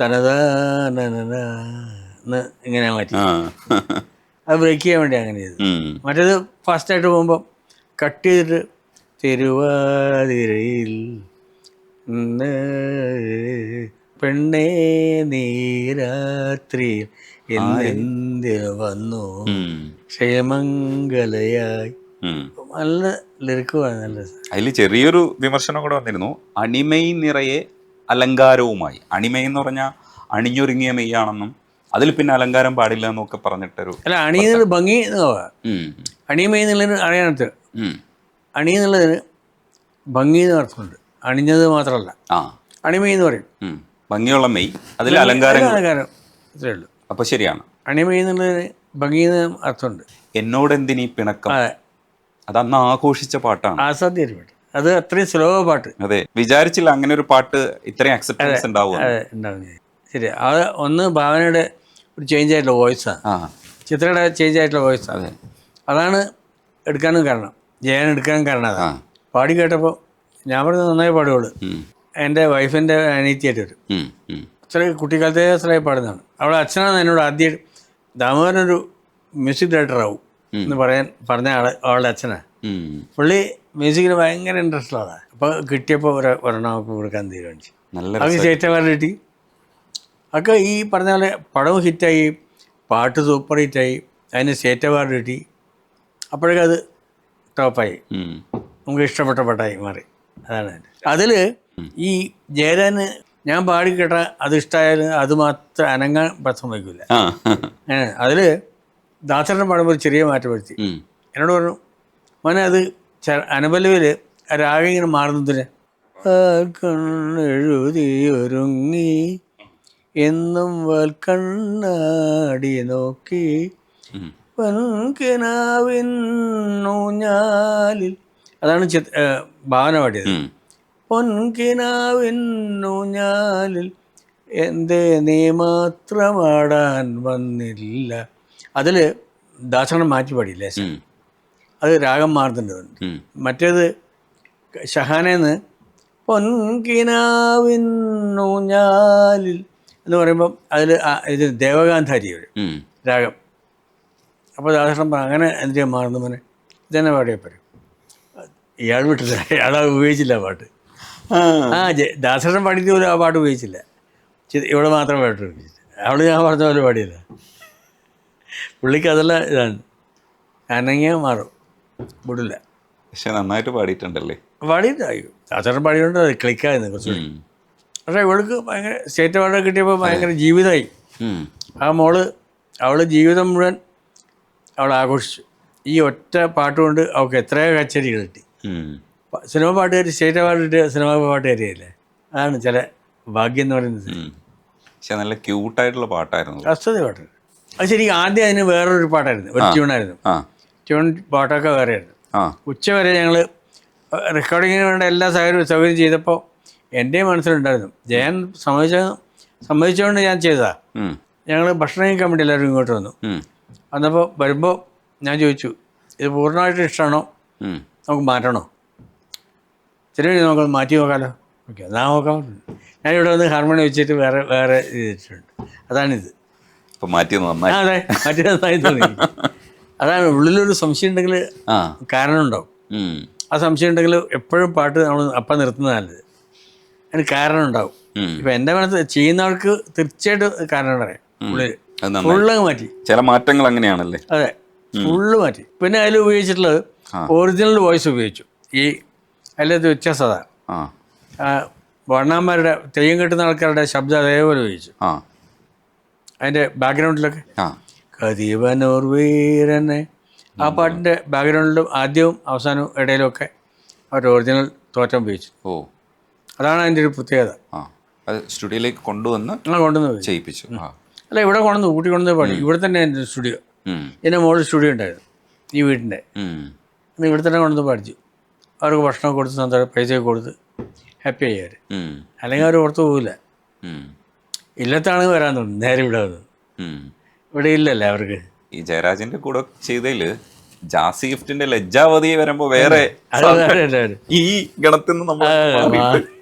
തനതാന്ന് ഇങ്ങനെ മാറ്റി. അത് ബ്രേക്ക് ചെയ്യാൻ വേണ്ടി അങ്ങനെ ചെയ്തു. മറ്റേത് ഫാസ്റ്റായിട്ട് പോകുമ്പോൾ കട്ട് ചെയ്തിട്ട് തിരുവാതിരയിൽ പെണ്ണേ നീരാത്രിയിൽ എന്തിനു വന്നു ക്ഷേമംഗലയായി. നല്ല ലിറിക്കുമാണ്, നല്ല രസം. അതിൽ ചെറിയൊരു വിമർശനം കൂടെ വന്നിരുന്നു, അണിമൈ നിറയെ അലങ്കാരവുമായി. അണിമൈ എന്ന് പറഞ്ഞാൽ അണിഞ്ഞൊരുങ്ങിയ മെയ്യാണെന്നും അതിൽ പിന്നെ അലങ്കാരം പാടില്ല എന്നൊക്കെ പറഞ്ഞിട്ടൊരു. അല്ല, അണിയുന്നത് ഭംഗി എന്ന് പറയാം. അണിമൈ എന്നുള്ളതിന് അറിയാനത്ത് അണി എന്നുള്ളതിന് ഭംഗി എന്ന് അർത്ഥമുണ്ട്, അണിഞ്ഞത് മാത്രമല്ല. അണിമൈ എന്ന് പറയും, ഭംഗിയുള്ള മെയ്, അതിൽ അലങ്കാരം ഇത്രേ ഉള്ളൂ. അപ്പൊ ശരിയാണ്. അണിമൈ എന്നുള്ളതിന് ഭംഗി എന്ന് അർത്ഥമുണ്ട്. എന്നോടെന്തിനീ പിണക്കം, അത് അന്ന് ആഘോഷിച്ച പാട്ടാണ്, ആസാദ്യ പാട്ട്. അത് അത്രയും സ്ലോ പാട്ട്. അതെ, വിചാരിച്ചില്ല അങ്ങനെ ഒരു പാട്ട് ഇത്രയും അക്സെപ്റ്റൻസ് ഉണ്ടാവും. ശരി, അത് ഒന്ന് ഭാവനയുടെ ഒരു ചേഞ്ച് ആയിട്ടുള്ള വോയിസാണ്, ചിത്രയുടെ ചേഞ്ച് ആയിട്ടുള്ള വോയിസാണ്. അതാണ് എടുക്കാനും കാരണം, ജയൻ എടുക്കാനും കാരണം അതാണ്. പാടി കേട്ടപ്പോൾ ഞാൻ പറഞ്ഞത് നന്നായി പാടുകയുള്ളൂ. എൻ്റെ വൈഫിൻ്റെ അനീതിയായിട്ട് വരും, ഇത്ര കുട്ടിക്കാലത്തെ സ്ഥലമായി പാടുന്നതാണ്. അവളെ അച്ഛനാണ് എന്നോട് ആദ്യം ദാമോദരനൊരു മ്യൂസിക് ഡയറക്ടറാവും എന്ന് പറഞ്ഞ അവളുടെ അച്ഛനാണ്. പുള്ളി മ്യൂസിക്കിന് ഭയങ്കര ഇൻട്രസ്റ്റ് ഉള്ളതാണ്. അപ്പോൾ കിട്ടിയപ്പോൾ ഒരെണ്ണം കൊടുക്കാൻ തീരുമാനിച്ചു. അത് സ്റ്റേറ്റ് അവാർഡ് കിട്ടി. ഒക്കെ ഈ പറഞ്ഞ പോലെ പടവും ഹിറ്റായി, പാട്ട് സൂപ്പർ ഹിറ്റായി, അതിന് സ്റ്റേറ്റ് അവാർഡ് കിട്ടി. അപ്പോഴേക്കും അത് ടോപ്പായി, നമുക്ക് ഇഷ്ടപ്പെട്ട പാട്ടായി മാറി. അതാണ് അതിൽ ഈ ജയരാന് ഞാൻ പാടി കേട്ട അത് ഇഷ്ടമായാലും അത് മാത്രം അനങ്ങാൻ സമ്മതിക്കില്ല. അതിൽ ദാസരനെ പാടുമ്പോൾ ഒരു ചെറിയ മാറ്റം വരുത്തി. എന്നോട് പറഞ്ഞു, മോനെ അത് അനപല്ലവിൽ രാഗം ഇങ്ങനെ മാറുന്നതിന് കണ്ണെഴുതിയൊരുങ്ങി എന്നും വൽക്കണ്ണാടി നോക്കി പൊൻകിനാവിന്നൂഞ്ഞാലിൽ, അതാണ് ഭാവന പാടിയത്. പൊൻകിനാവിന്നൂഞ്ഞാലിൽ എന്തേ നീ മാത്രമാടാൻ വന്നില്ല. അതിൽ ദാസനം മാറ്റി പാടിയില്ലേ, അത് രാഗം മാറുന്നുണ്ട്. മറ്റേത് ഷഹാനേന്ന് പൊൻകിനാവിന്നൂഞ്ഞാലിൽ എന്ന് പറയുമ്പം അതിൽ ഇത് ദേവഗാന്ധാരി വരും രാഗം. അപ്പോൾ ദാസനം അങ്ങനെ എന്തിനാ മാറുന്നു മോനെ, ഇതന്നെ പാടിയപ്പോഴും ഇയാൾ വിട്ടില്ല, ഇയാൾ ഉപയോഗിച്ചില്ല പാട്ട്. ദാസനം പാടിയിട്ട് പോലും ആ പാട്ട് ഉപയോഗിച്ചില്ല, ഇവിടെ മാത്രം പാട്ട് ഉപയോഗിച്ചില്ല. അവള് ഞാൻ പറഞ്ഞ പോലെ പാടിയില്ല. പുള്ളിക്ക് അതെല്ലാം ഇതാണ്, അനങ്ങിയാൽ മാറും, വിടില്ല. പക്ഷെ നന്നായിട്ട് പാടിയിട്ടുണ്ടല്ലേ, പാടിയിട്ടായി. ദാസനം പാടിയോണ്ട് അത് ക്ലിക്കായിരുന്നു കുറച്ചുകൂടി. പക്ഷേ ഇവൾക്ക് ഭയങ്കര സ്റ്റേറ്റ് അവാർഡ് കിട്ടിയപ്പോൾ ഭയങ്കര ജീവിതമായി. ആ മോള് അവൾ ജീവിതം മുഴുവൻ അവൾ ആഘോഷിച്ചു. ഈ ഒറ്റ പാട്ടുകൊണ്ട് അവൾക്ക് എത്രയോ കച്ചേരികൾ കിട്ടി. സിനിമ പാട്ടുകാരി സ്റ്റേറ്റ് അവാർഡ് കിട്ടിയ സിനിമ പാട്ടുകാരിയല്ലേ, അതാണ് ചില ഭാഗ്യം എന്ന് പറയുന്നത്. പക്ഷെ നല്ല ക്യൂട്ടായിട്ടുള്ള പാട്ടായിരുന്നു, അസ്വതി പാട്ട്. അത് ശരിക്കും ആദ്യം അതിന് വേറൊരു പാട്ടായിരുന്നു, ഒരു ട്യൂണായിരുന്നു. ട്യൂൺ പാട്ടൊക്കെ വേറെയായിരുന്നു. ഉച്ചവരെ ഞങ്ങൾ റെക്കോർഡിങ്ങിന് വേണ്ട എല്ലാ സൗകര്യം ചെയ്തപ്പോൾ എൻ്റെ മനസ്സിലുണ്ടായിരുന്നു, ജയൻ സമ്മതിച്ചുകൊണ്ട് ഞാൻ ചെയ്തതാ. ഞങ്ങൾ ഭക്ഷണം കഴിക്കാൻ വേണ്ടി എല്ലാവരും ഇങ്ങോട്ട് വന്നു. വന്നപ്പോൾ വരുമ്പോൾ ഞാൻ ചോദിച്ചു, ഇത് പൂർണ്ണമായിട്ട് ഇഷ്ടമാണോ, നമുക്ക് മാറ്റണോ? ചെറിയ നമുക്കത് മാറ്റി നോക്കാമല്ലോ. ഓക്കെ, എന്നാ നോക്കാം. ഞാനിവിടെ വന്ന് ഹാർമോണി വെച്ചിട്ട് വേറെ ചെയ്തിട്ടുണ്ട്. അതാണിത്. അതെ, മാറ്റി നന്നായി തോന്നി. അതാണ്, ഉള്ളിലൊരു സംശയം ഉണ്ടെങ്കിൽ കാരണം ഉണ്ടാവും. ആ സംശയം ഉണ്ടെങ്കിൽ എപ്പോഴും പാട്ട് നമ്മൾ അപ്പം നിർത്തുന്നത് നല്ലത്. അതിന് കാരണം ഉണ്ടാവും. ഇപ്പം എൻ്റെ മനസ്സിൽ ചെയ്യുന്ന ആൾക്ക് തീർച്ചയായിട്ടും കാരണം പറയാം. ഉള്ളിൽ ഫുള്ള് മാറ്റി, ചില മാറ്റങ്ങൾ അങ്ങനെയാണല്ലേ. അതെ, ഫുള്ള് മാറ്റി. പിന്നെ അതിൽ ഉപയോഗിച്ചിട്ടുള്ളത് ഒറിജിനൽ വോയിസ് ഉപയോഗിച്ചു. ഈ അതിലത് വ്യത്യാസം അതാണ്. വണ്ണാന്മാരുടെ തെയ്യം കെട്ടുന്ന ആൾക്കാരുടെ ശബ്ദം അതേപോലെ ഉപയോഗിച്ചു. അതിൻ്റെ ബാക്ക്ഗ്രൗണ്ടിലൊക്കെ കതിവനൂർ വീരനെ, ആ പാട്ടിൻ്റെ ബാക്ക്ഗ്രൗണ്ടിലും ആദ്യവും അവസാനവും ഇടയിലുമൊക്കെ അവർ ഒറിജിനൽ തോറ്റം ഉപയോഗിച്ചു. അതാണ് അതിൻ്റെ ഒരു പ്രത്യേകത. സ്റ്റുഡിയോയിലേക്ക് കൊണ്ടുവന്ന് ചെയ്യിപ്പിച്ചു. അല്ല, ഇവിടെ കൊണ്ടുവന്ന് ഊട്ടി കൊണ്ടുവന്ന് പാടി. ഇവിടെ തന്നെ എൻ്റെ സ്റ്റുഡിയോ, എൻ്റെ മോളിൽ സ്റ്റുഡിയോ ഉണ്ടായിരുന്നു ഈ വീടിൻ്റെ. അന്ന് ഇവിടെ തന്നെ കൊണ്ടുവന്ന് പാടിച്ചു. അവർക്ക് ഭക്ഷണം കൊടുത്ത് സന്തോഷം പൈസയൊക്കെ കൊടുത്ത് ഹാപ്പി ആയി അവർ. അല്ലെങ്കിൽ അവർ പുറത്ത് പോകില്ല. ഇല്ലത്താണ് വരാൻ തോന്നുന്നു നേരെ ഇവിടെ വന്നത്. ഇവിടെ ഇല്ലല്ലേ അവർക്ക്. ഈ ജയരാജന്റെ കൂടെ ചെയ്തതിൽ ജാസി ഗിഫ്റ്റിന്റെ ലജ്ജാവതി വരുമ്പോ വേറെ ഈ ഗണത്തിൽ നിന്ന് നമ്മൾ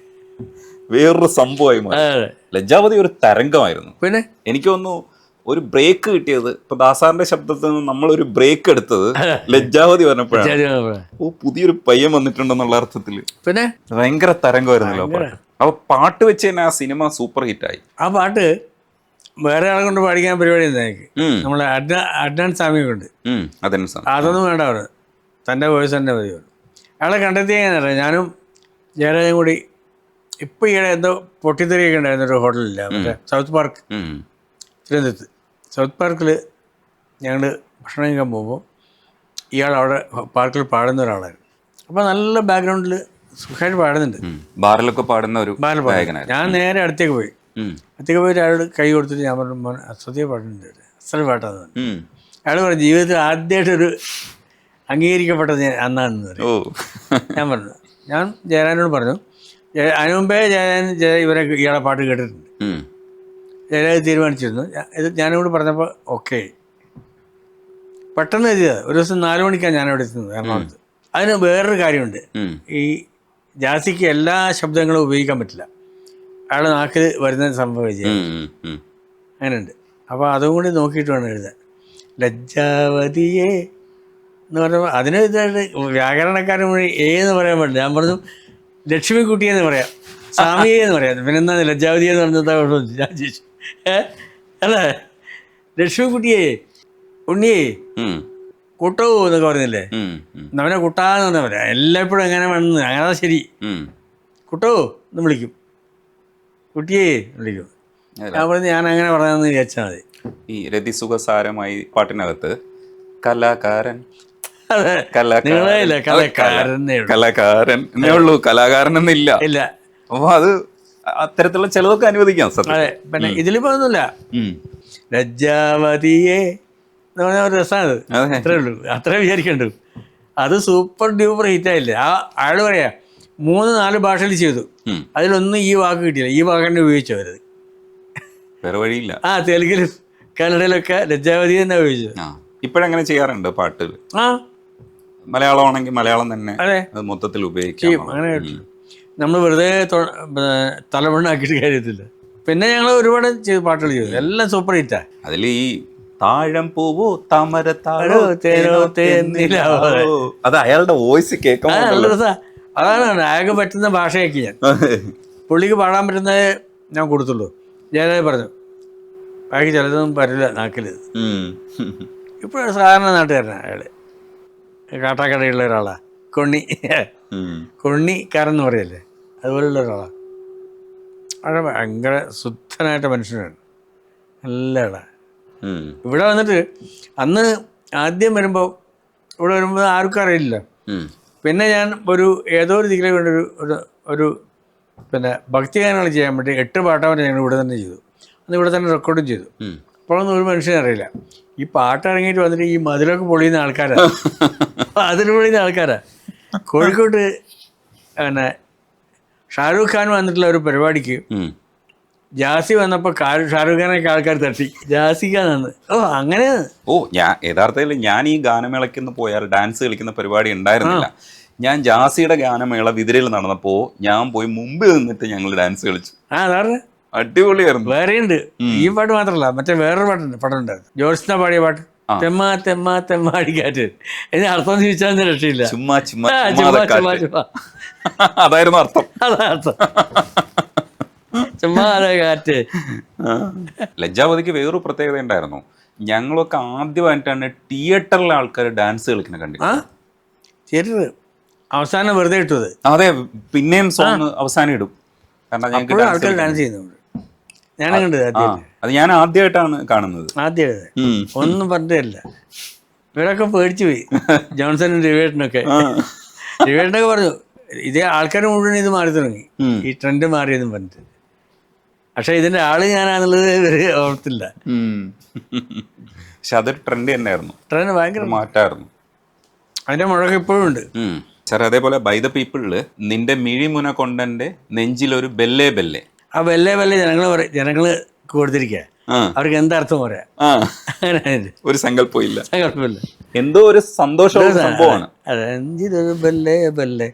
വേറൊരു സംഭവമായി മാറി. ലജ്ജാവതി ഒരു തരംഗമായിരുന്നു. പിന്നെ എനിക്ക് തോന്നുന്നു ഒരു ബ്രേക്ക് കിട്ടിയത് ഇപ്പൊ ദാസാറിന്റെ ശബ്ദത്തിൽ നിന്ന് നമ്മളൊരു ബ്രേക്ക് എടുത്തത് ലജ്ജാവതി പറഞ്ഞപ്പോഴാണ്. പുതിയൊരു പയ്യൻ വന്നിട്ടുണ്ടെന്നുള്ള അർത്ഥത്തില് പിന്നെ ഭയങ്കര തരംഗമായിരുന്നല്ലോ പാട്ട്. അപ്പൊ പാട്ട് വെച്ച് തന്നെ ആ സിനിമ സൂപ്പർ ഹിറ്റായി. ആ പാട്ട് വേറെ ആളെ കൊണ്ട് പാടിക്കാൻ പരിപാടി എനിക്ക്. നമ്മളെ അഡ്നാൻ സ്വാമി കൊണ്ട് അതൊന്നും വേണ്ട. അവിടെ തൻ്റെ വോയിസ് തന്നെ മതി. അയാളെ കണ്ടെത്തിയാൽ ഞാനും ജയരാജനും കൂടി ഇപ്പം ഈയിടെ എന്തോ പൊട്ടിത്തെറിയൊക്കെ ഉണ്ടായിരുന്നു ഒരു ഹോട്ടലില്ല, മറ്റേ സൗത്ത് പാർക്ക് തിരുവനന്തപുരത്ത്. സൗത്ത് പാർക്കിൽ ഞങ്ങൾ ഭക്ഷണം കഴിക്കാൻ പോകുമ്പോൾ ഇയാൾ അവിടെ പാർക്കിൽ പാടുന്ന ഒരാളായിരുന്നു. അപ്പോൾ നല്ല ബാക്ക്ഗ്രൗണ്ടിൽ സുഖമായിട്ട് പാടുന്നുണ്ട്. ബാറിലൊക്കെ പാടുന്ന ഒരു ഞാൻ നേരെ അടുത്തേക്ക് പോയി. അടുത്തേക്ക് പോയിട്ട് അയാളോട് കൈ കൊടുത്തിട്ട് ഞാൻ പറഞ്ഞു, മോൻ അസത്യ പാടുന്നുണ്ട്, അസൽ പാട്ടാന്ന്. അയാൾ പറഞ്ഞു ജീവിതത്തിൽ ആദ്യമായിട്ടൊരു അംഗീകരിക്കപ്പെട്ടത് അന്നാണെന്ന് പറയും. ഞാൻ പറഞ്ഞു, ഞാൻ ജയരാജനോട് പറഞ്ഞു, അതിനു മുമ്പേ ഇവരെ ഇയാളെ പാട്ട് കേട്ടിട്ടുണ്ട്. ജയരാജ് തീരുമാനിച്ചിരുന്നു. ഇത് ഞാനോട് പറഞ്ഞപ്പോൾ ഓക്കെ പെട്ടെന്ന് എഴുതിയത്. ഒരു ദിവസം 4 മണിക്കാണ് ഞാനവിടെ എത്തുന്നത് എറണാകുളത്ത്. അതിന് വേറൊരു കാര്യമുണ്ട്. ഈ ജാസിക്ക് എല്ലാ ശബ്ദങ്ങളും ഉപയോഗിക്കാൻ പറ്റില്ല. അയാളുടെ നാക്കിൽ വരുന്ന സംഭവം അങ്ങനെയുണ്ട്. അപ്പോൾ അതും കൂടി നോക്കിയിട്ട് വേണം എഴുതാൻ. ലജ്ജാവതിയെ എന്ന് പറഞ്ഞപ്പോൾ അതിന് ഇതായിട്ട് വ്യാകരണക്കാരൻ വഴി എന്ന് പറയാൻ പറ്റില്ല. ഞാൻ പറഞ്ഞു ലക്ഷ്മിക്കുട്ടിയെന്ന് പറയാം, സ്വാമിയെ എന്ന് പറയാം. പിന്നെ എന്താ ലജ്ജാവതിയെ എന്ന് പറഞ്ഞാൽ ഞാൻ ചോദിച്ചു, അല്ലേ ലക്ഷ്മിക്കുട്ടിയെ ഉണ്ണിയേ കുട്ടോ എന്നൊക്കെ പറയുന്നില്ലേ, അവനെ കുട്ടാന്ന് പറഞ്ഞാൽ പറയാം. എല്ലായ്പ്പോഴും എങ്ങനെ വേണമെന്ന് അങ്ങനെ ശരി കുട്ടോ എന്ന് വിളിക്കും, കുട്ടിയെ വിളിക്കും. ഞാൻ പറഞ്ഞു ഞാൻ അങ്ങനെ പറയാമെന്ന് വിചാരിച്ചാൽ മതി. ഈ രതിസുഖസാരമായി പാട്ടിനകത്ത് കലാകാരൻ കലാകാരൻ എന്നേ ഉള്ളൂ, കലാകാരൻ എന്നില്ല. അപ്പൊ അത് അത്തരത്തിലുള്ള ചിലതൊക്കെ അനുവദിക്കാം. അതെ, പിന്നെ ഇതിലിപ്പോ ഒന്നുമില്ല. ലജ്ജാവതിയെ എന്ന് പറഞ്ഞ ഒരു രസമാണ്. അത്രേ ഉള്ളൂ, അത്രേ വിചാരിക്കണ്ടു. അത് സൂപ്പർ ഡ്യൂപ്പർ ഹിറ്റായില്ലേ. അയാൾ പറയാ 3-4 ഭാഷയിൽ ചെയ്തു, അതിലൊന്നും ഈ വാക്ക് കിട്ടിയില്ല. ഈ വാക്ക് തന്നെ ഉപയോഗിച്ചു അവരത്. വേറെ വഴിയില്ല. തെലുങ്കിലും കന്നഡയിലൊക്കെ ലജ്ജാവതി തന്നെ ഉപയോഗിച്ചു. ഇപ്പോഴങ്ങനെ ചെയ്യാറുണ്ട് പാട്ടിൽ. മലയാളം ആണെങ്കിൽ മലയാളം തന്നെ മൊത്തത്തിൽ ഉപയോഗിക്കും. അങ്ങനെ നമ്മൾ വെറുതെ തലമണ്ണാക്കിയിട്ട് കാര്യത്തില്ല. പിന്നെ ഞങ്ങൾ ഒരുപാട് പാട്ടുകൾ ചെയ്തു, എല്ലാം സൂപ്പർ ഹിറ്റാ. അതിൽ ഈ താഴം പൂവോ താമര താഴോ അത് അയാളുടെ വോയിസ് കേൾക്കാൻ നല്ല രസാ. അതാണ് അയാൾക്ക് പറ്റുന്ന ഭാഷയാക്കി ഞാൻ പുള്ളിക്ക് പാടാൻ പറ്റുന്നത് ഞാൻ കൊടുത്തുള്ളൂ. ജയരാജ് പറഞ്ഞു ബാക്കി ചിലതൊന്നും പറ്റില്ല നാക്കിൽ. ഇപ്പോഴും സാധാരണ നാട്ടുകാരനാണ് അയാൾ, കാട്ടാക്കടയുള്ള ഒരാളാണ്. കൊണ്ണിക്കാരെന്ന് പറയല്ലേ, അതുപോലെയുള്ള ഒരാളാണ്. അവിടെ ഭയങ്കര ശുദ്ധനായിട്ട് മനുഷ്യനാണ്, നല്ല ആളാണ്. ഇവിടെ വന്നിട്ട് അന്ന് ആദ്യം വരുമ്പോൾ ഇവിടെ വരുമ്പോൾ ആർക്കും അറിയില്ല. പിന്നെ ഞാൻ ഏതോ ഒരു ദിക്കിലെ കൊണ്ട് ഒരു പിന്നെ ഭക്തിഗാനങ്ങൾ ചെയ്യാൻ വേണ്ടി 8 പാട്ടാവൻ ഞങ്ങൾ ഇവിടെ തന്നെ ചെയ്തു. അന്ന് ഇവിടെ തന്നെ റെക്കോർഡും ചെയ്തു. അപ്പോഴൊന്നും ഒരു മനുഷ്യനെ അറിയില്ല. ഈ പാട്ട് ഇറങ്ങിയിട്ട് വന്നിട്ട് ഈ മതിലൊക്കെ പൊളിയുന്ന ആൾക്കാരാണ്, അതിൽ പൊളിയുന്ന ആൾക്കാരാണ്. കോഴിക്കോട്ട് പിന്നെ ഷാരൂഖ് ഖാൻ വന്നിട്ടുള്ള ഒരു പരിപാടിക്ക് ജാസി വന്നപ്പോൾ ഷാരൂഖ് ഖാനൊക്കെ ആൾക്കാർ തട്ടി ജാസിക്കാന്ന്. അങ്ങനെ ഞാൻ യഥാർത്ഥത്തിൽ ഞാൻ ഈ ഗാനമേളയ്ക്ക് പോയാൽ ഡാൻസ് കളിക്കുന്ന പരിപാടി ഉണ്ടായിരുന്നില്ല. ഞാൻ ജാസിയുടെ ഗാനമേള വിതിരയിൽ നടന്നപ്പോൾ ഞാൻ പോയി മുമ്പിൽ നിന്നിട്ട് ഞങ്ങൾ ഡാൻസ് കളിച്ചു. അതാണ് അടിപൊളിയായിരുന്നു. വേറെയുണ്ട്, ഈ പാട്ട് മാത്രമല്ല, മറ്റേ വേറൊരു പടം ഉണ്ടായിരുന്നു ജോത്സ്ന പാടിയ പാട്ട്, തെമ്മ തെമ്മ തെമ്മാടിക്കാറ്റ്. ഇതിന് അർത്ഥം ചോദിച്ചാൽ രക്ഷയില്ല. ചുമ്മാ ചുമ്മാ അതായിരുന്നു അർത്ഥം. അതാർത്ഥം, ചുമ്മാ കാറ്റ്. ലജ്ജാവതിക്ക് വേറൊരു പ്രത്യേകത ഉണ്ടായിരുന്നു. ഞങ്ങളൊക്കെ ആദ്യമായിട്ടാണ് തിയേറ്ററിലെ ആൾക്കാർ ഡാൻസ് കളിക്കുന്ന കണ്ടില്ല. തിയേറ്റർ അവസാനം വെറുതെ ഇട്ടത്. അതെ, പിന്നെയും സോങ് അവസാനം ഇടും. കാരണം ഞങ്ങൾക്ക് ആൾക്കാർ ഡാൻസ് ചെയ്യുന്നുണ്ട്. ഞാനും കണ്ടത് അത് ഞാൻ ആദ്യമായിട്ടാണ് കാണുന്നത്. ആദ്യമായിട്ട് ഒന്നും പറഞ്ഞില്ല. ഇവരൊക്കെ പേടിച്ചു പോയി, ജോൺസണും രവിയേട്ടനൊക്കെ. രവിയേട്ടനൊക്കെ പറഞ്ഞു ഇതേ ആൾക്കാർ മുഴുവൻ ഇത് മാറി തുടങ്ങി, ഈ ട്രെൻഡ് മാറിയെന്നും പറഞ്ഞിട്ട്. പക്ഷെ ഇതിന്റെ ആള് ഞാനാന്നുള്ളത് ഇവര് ഓർത്തില്ല. പക്ഷെ അതൊരു ട്രെൻഡ് തന്നെയായിരുന്നു. ട്രെൻഡ് ഭയങ്കര മാറ്റായിരുന്നു. അതിന്റെ മുഴക്കം ഇപ്പോഴും ഉണ്ട് സാർ. അതേപോലെ ബൈ ദ പീപ്പിളില് നിന്റെ മിഴിമുന കൊണ്ടന്റെ നെഞ്ചിലൊരു ബെല്ലേ ബെല്ലേ. ആ ബെല്ലേ ബെല്ലേ ജനങ്ങള് കൊടുത്തിരിക്കുക. അവർക്ക് എന്താർത്ഥം പറയാ, ഒരു സങ്കല്പമില്ല, സങ്കല്പമില്ല. എന്തോ ഒരു സന്തോഷമുള്ള സംഭവമാണ്. നെഞ്ചിലൊരു ബെല്ലേ ബെല്ലേ,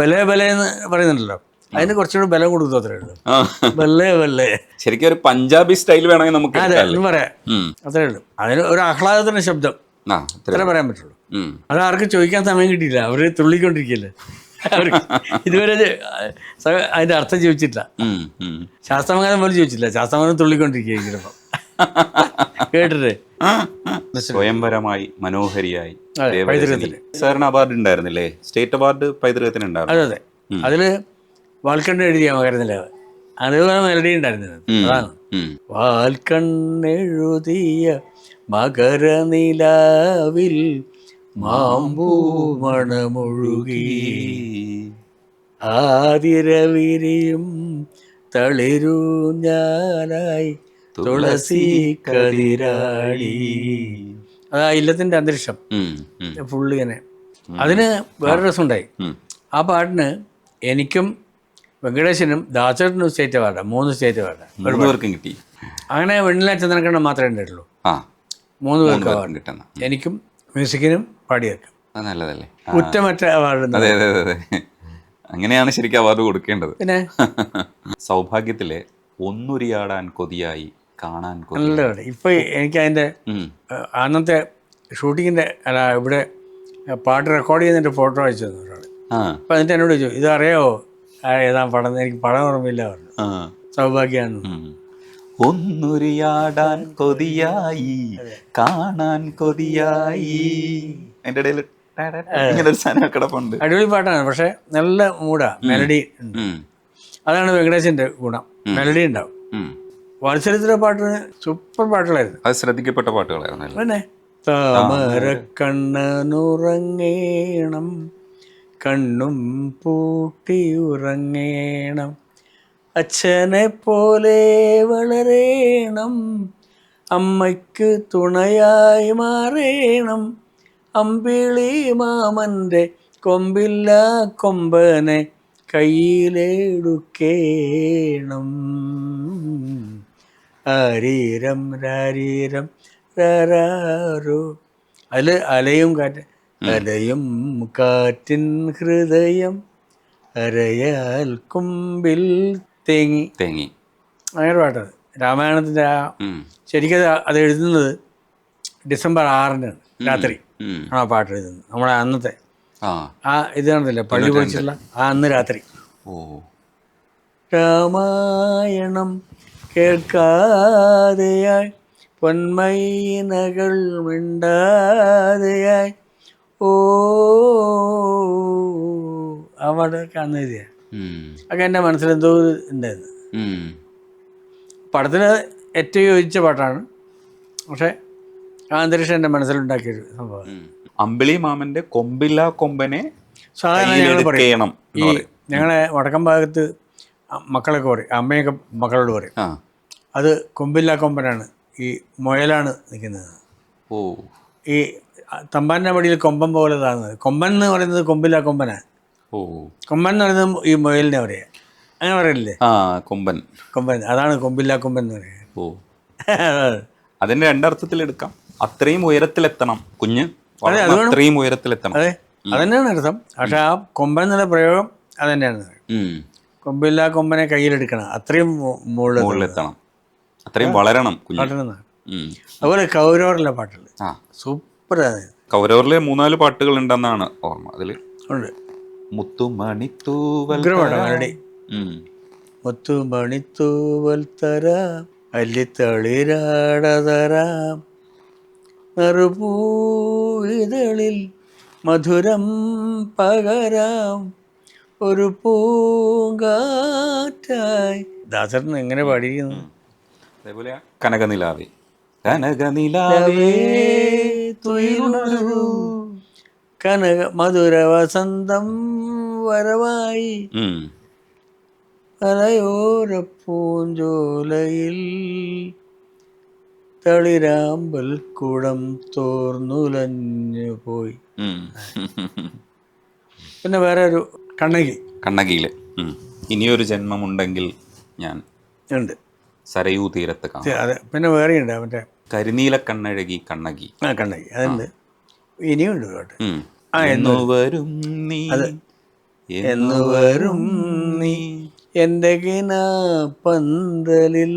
ബെല്ലേ ബെല്ലേ എന്ന് പറയുന്നുണ്ടല്ലോ, അതിന് കുറച്ചുകൂടി ബലം കൊടുത്തു അത്രേ ഉള്ളൂ. ബെല്ലേ ബെല്ലേ ശരിക്കും ഒരു പഞ്ചാബി സ്റ്റൈൽ വേണമെങ്കിൽ നമുക്ക് പറയാം, അത്രേ ഉള്ളൂ. അതിന് ഒരു ആഹ്ലാദത്തിന്റെ ശബ്ദം അത്രേ പറയാൻ പറ്റുള്ളൂ. അത് ആർക്കും ചോദിക്കാൻ സമയം കിട്ടിയില്ല, അവര് തുള്ളിക്കൊണ്ടിരിക്കില്ല. അവർക്ക് ഇതുവരെ അതിന്റെ അർത്ഥം ചോദിച്ചിട്ടില്ല, ശാസ്ത്രമംഗലം പോലും ചോദിച്ചില്ല. ശാസ്ത്രമംഗലം തുള്ളിക്കൊണ്ടിരിക്കുക ചിലപ്പോ കേട്ടിട്ട്. സ്വയംവരമായി മനോഹരിയായി സാറിന് അവാർഡ് ഉണ്ടായിരുന്നില്ലേ? സ്റ്റേറ്റ് അവാർഡ് പൈതൃകത്തിന് ഉണ്ടായിരുന്നു. അതെ, അതില് വാൽക്കണ്ണ് എഴുതിയ മകരനിലാവ്, അതുപോലെ മെലഡി ഉണ്ടായിരുന്നത്. അതാണ് വാൽക്കണ്ണെഴുതിയ മകരനിലാവിൽ മാമ്പൂ മണമൊഴുകി ആതിരവിരിയും തളിരൂഞ്ഞാലായി തുളസി കതിരാളി. അതാ ഇല്ലത്തിന്റെ അന്തരീക്ഷം ഫുള്ള് ഇങ്ങനെ. അതിന് വേറെ രസമുണ്ടായി. ആ പാട്ടിന് എനിക്കും വെങ്കടേശനും ദാസേട്ടനും സ്റ്റേറ്റ് അവാർഡാണ്, 3 സ്റ്റേറ്റ് അവാർഡാണ് കിട്ടി. അങ്ങനെ വെണ്ണില ചന്ദ്രക്കണ്ണം മാത്രമേ ഉണ്ടായിട്ടുള്ളൂ. 3 പേർക്ക് അവാർഡ് കിട്ടുന്ന. എനിക്കും മ്യൂസിക്കിനും പാടിയേക്കും. നല്ലതല്ലേ, കുറ്റമറ്റ അവാർഡ്. അതെ അതെ അതെ, അങ്ങനെയാണ് ശരിക്കും അവാർഡ് കൊടുക്കേണ്ടത്. പിന്നെ സൗഭാഗ്യത്തിലെ ഒന്നുരിയാടാൻ കൊതിയായി കാണാൻ നല്ല ഇപ്പൊ എനിക്ക് അതിന്റെ അന്നത്തെ ഷൂട്ടിങ്ങിന്റെ അല്ല ഇവിടെ പാട്ട് റെക്കോർഡ് ചെയ്യുന്നതിന്റെ ഫോട്ടോ അയച്ചു തന്നു ഒരാൾ. അപ്പൊ എന്നിട്ട് എന്നോട് ചോദിച്ചു ഇത് അറിയാവോ ഏതാ പടം? എനിക്ക് പടം ഓർമ്മയില്ല പറഞ്ഞു. സൗഭാഗ്യാണ്. ഒന്നുരിയാടാൻ കൊതിയായി കാണാൻ കൊതിയായി. അതിന്റെ ഇടയിൽ ഇങ്ങനെ ഒരു സാധനം കിടപ്പുണ്ട്. അടിപൊളി പാട്ടാണ്, പക്ഷെ നല്ല മൂടാ, മെലഡി ഉണ്ട്. അതാണ് വെങ്കടേശന്റെ ഗുണം, മെലഡി ഉണ്ടാവും. വാത്സല്യത്തിലെ പാട്ടിന് സൂപ്പർ പാട്ടുകളായിരുന്നു. അത് ശ്രദ്ധിക്കപ്പെട്ട പാട്ടുകളായിരുന്നു. പിന്നെ താമരക്കണ്ണനുറങ്ങേണം കണ്ണും പൂട്ടി ഉറങ്ങേണം അച്ഛനെ പോലെ വളരേണം അമ്മയ്ക്ക് തുണയായി മാറേണം അമ്പിളി മാമൻ്റെ കൊമ്പില്ല കൊമ്പനെ കയ്യിലെടുക്കേണം ആരീരം രാരീരം രാരോ. അതിൽ അലയും കാറ്റ്, അലയും കാറ്റിൻ ഹൃദയം അരയാൽ കുമ്പിൽ തേങ്ങി തേങ്ങി. അങ്ങനെ പാട്ടത് രാമായണത്തിൻ്റെ ആ ശരിക്കും അത് എഴുതുന്നത് ഡിസംബർ 6 രാത്രി ആണ് ആ പാട്ട് എഴുതുന്നത്. നമ്മുടെ അന്നത്തെ ആ ഇത് കാണത്തില്ല പള്ളി പൊളിച്ചുള്ള ആ അന്ന് രാത്രി. രാമായണം കേൾക്കാതെയായി പൊന്മൈനകൾ മിണ്ടാതെയായി ഓ ആ പാട്ടൊക്കെ അന്ന് എഴുതിയ ഒക്കെ എൻ്റെ മനസ്സിലെന്തോ ഉണ്ടായിരുന്നു. പടത്തിന് ഏറ്റവും യോജിച്ച പാട്ടാണ്, പക്ഷെ ആ അന്തരീക്ഷം എൻ്റെ മനസ്സിലുണ്ടാക്കിയൊരു സംഭവം. അമ്പിളി മാമന്റെ കൊമ്പില്ല കൊമ്പനെ സാധാരണ ഞങ്ങൾ പറയും, ഈ ഞങ്ങളെ വടക്കൻ ഭാഗത്ത് മക്കളൊക്കെ പറയും, അമ്മയൊക്കെ മക്കളോട് പറയും അത് കൊമ്പില്ല കൊമ്പനാണ്, ഈ മുയലാണ് നിൽക്കുന്നത്. ഈ തമ്പാൻ്റെ വടിയിൽ കൊമ്പൻ പോലെ താങ്ങുന്നത്. കൊമ്പൻ എന്ന് പറയുന്നത് കൊമ്പില്ല കൊമ്പനാണ്. കൊമ്പൻ എന്ന് പറയുന്നത് ഈ മുയലിനെ പറയാം. അങ്ങനെ പറയില്ലേ? ആ, കൊമ്പൻ. കൊമ്പൻ, അതാണ് കൊമ്പില്ല കൊമ്പൻ എന്ന് പറയുന്നത്. ഓ, അതിന്റെ രണ്ടർത്ഥത്തിലെടുക്കാം. അത്രയും ഉയരത്തിലെത്തണം കുഞ്ഞ്, അത്രയും ഉയരത്തിലെത്തണം. അതെ, അതന്നെയാണ് അർത്ഥം. പക്ഷെ ആ കൊമ്പൻ എന്നുള്ള പ്രയോഗം അതന്നെയാണ്. കൊമ്പില്ല കൊമ്പനെ കയ്യിലെടുക്കണം, അത്രയും മുകളിലെത്തണം, അത്രയും വളരണം കുഞ്ഞ്. അതുപോലെ കൗരവറിലെ പാട്ടുകൾ സൂപ്പറാണ്. കൗരവറിലെ 3-4 പാട്ടുകൾ ഉണ്ടെന്നാണ് ഓർമ്മ. അതില് ഉണ്ട്. മുത്തുമണിത്തൂവൽ മുത്തുമണിത്തൂവൽ തരാം, അല്ലിത്തളിരാടതരാം, നറുപൂയിതളിൽ മധുരം പകരാം, ഒരു പൂങ്കാറ്റായി. ദാസൻ എങ്ങനെ പാടിയിരിക്കുന്നു. അതേപോലെ കനകനിലാവേ, കനകനിലാവേ തുയിലുണരൂ, കനക മധുര വസന്തം വരവായി, അലയോര പൂഞ്ചോലയിൽ തളിരാമ്പൽ കുടം തോർന്നുലഞ്ഞു പോയി. പിന്നെ വേറെ ഒരു കണ്ണകിയില് ഇനിയൊരു ജന്മമുണ്ടെങ്കിൽ ഞാൻ ഉണ്ട്, സരയൂ തീരത്ത് കാണാം. അതെ. പിന്നെ വേറെ ഉണ്ട് അവൻ്റെ കരിനീല കണ്ണഴകി കണ്ണകി. കണ്ണകി അതുണ്ട്. ഇനിയുണ്ട് പാട്ട്. എന്നുവരും നീ എൻ്റെ പന്തലിൽ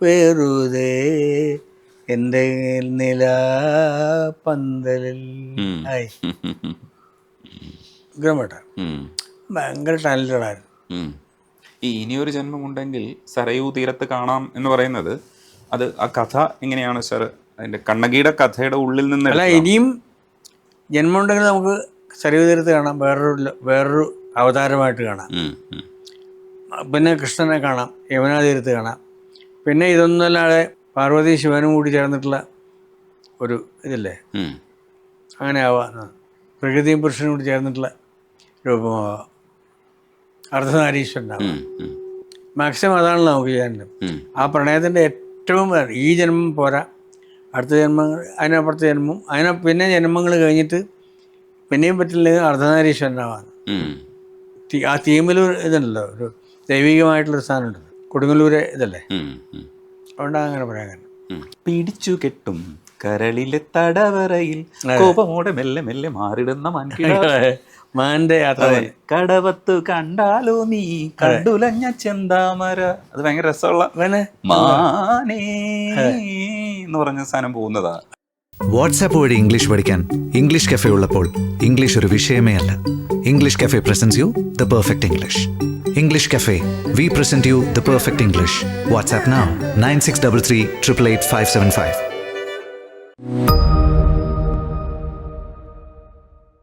വെറുതെ, എൻ്റെ നിലാ പന്തലിൽ. ഉഗ്രമായിട്ട, ഭയങ്കര ടാലന്റഡായിരുന്നു. ഈ ഇനിയൊരു ജന്മമുണ്ടെങ്കിൽ സരയൂ തീരത്ത് കാണാം എന്ന് പറയുന്നത്, അത് ആ കഥ എങ്ങനെയാണ് സാർ? അതിന്റെ കണ്ണകിയുടെ കഥയുടെ ഉള്ളിൽ നിന്ന് അല്ല, ഇനിയും ജന്മമുണ്ടെങ്കിൽ നമുക്ക് സരയൂ തീരത്ത് കാണാം, വേറൊരു അവതാരമായിട്ട് കാണാം. പിന്നെ കൃഷ്ണനെ കാണാം, യമുനാ തീരത്ത് കാണാം. പിന്നെ ഇതൊന്നുമല്ലാതെ പാർവതി ശിവനും കൂടി ചേർന്നിട്ടുള്ള ഒരു ഇതില്ലേ, അങ്ങനെ ആവാം. പ്രകൃതിയും പുരുഷനും കൂടി ചേർന്നിട്ടുള്ള രൂപമാവാം, അർദ്ധനാരീശ്വരനാവാം. മാക്സിമം അതാണല്ലോ നമുക്ക് ചെയ്യാനുള്ളത്. ആ പ്രണയത്തിൻ്റെ ഏറ്റവും ഈ ജന്മം പോരാ, അടുത്ത ജന്മങ്ങൾ, അതിനപ്പുറത്തെ ജന്മം, പിന്നെ ജന്മങ്ങൾ കഴിഞ്ഞിട്ട് പിന്നെയും പറ്റില്ലെങ്കിൽ അർദ്ധനാരീശ്വരനാവാൻ. ആ തീമിലൂർ ഇതുണ്ടല്ലോ, ഒരു ദൈവികമായിട്ടുള്ളൊരു സ്ഥാനമുണ്ട്, കൊടുങ്ങല്ലൂരെ ഇതല്ലേ, അതുകൊണ്ടാണ് അങ്ങനെ പറയാൻ. പിടിച്ചു കെട്ടും കരളിലെ തടവറയിൽ കോപമോടെ മെല്ലെ മെല്ലെ മാറിടുന്ന മാന്റെ യാത്ര, കടവത്ത് കണ്ടാലോ നീ കണ്ടുലഞ്ഞ ചെന്താമര. അത് ഭയങ്കര രസമുള്ള മാനേ എന്ന് പറഞ്ഞ സാധനം പോകുന്നതാ. വാട്സാപ്പ് വഴി ഇംഗ്ലീഷ് പഠിക്കാൻ ഇംഗ്ലീഷ് കഫേ ഉള്ളപ്പോൾ ഇംഗ്ലീഷ് ഒരു വിഷയമേ അല്ല. English cafe presents you the perfect English. English cafe, we present you the perfect English. WhatsApp now 9633 888 575.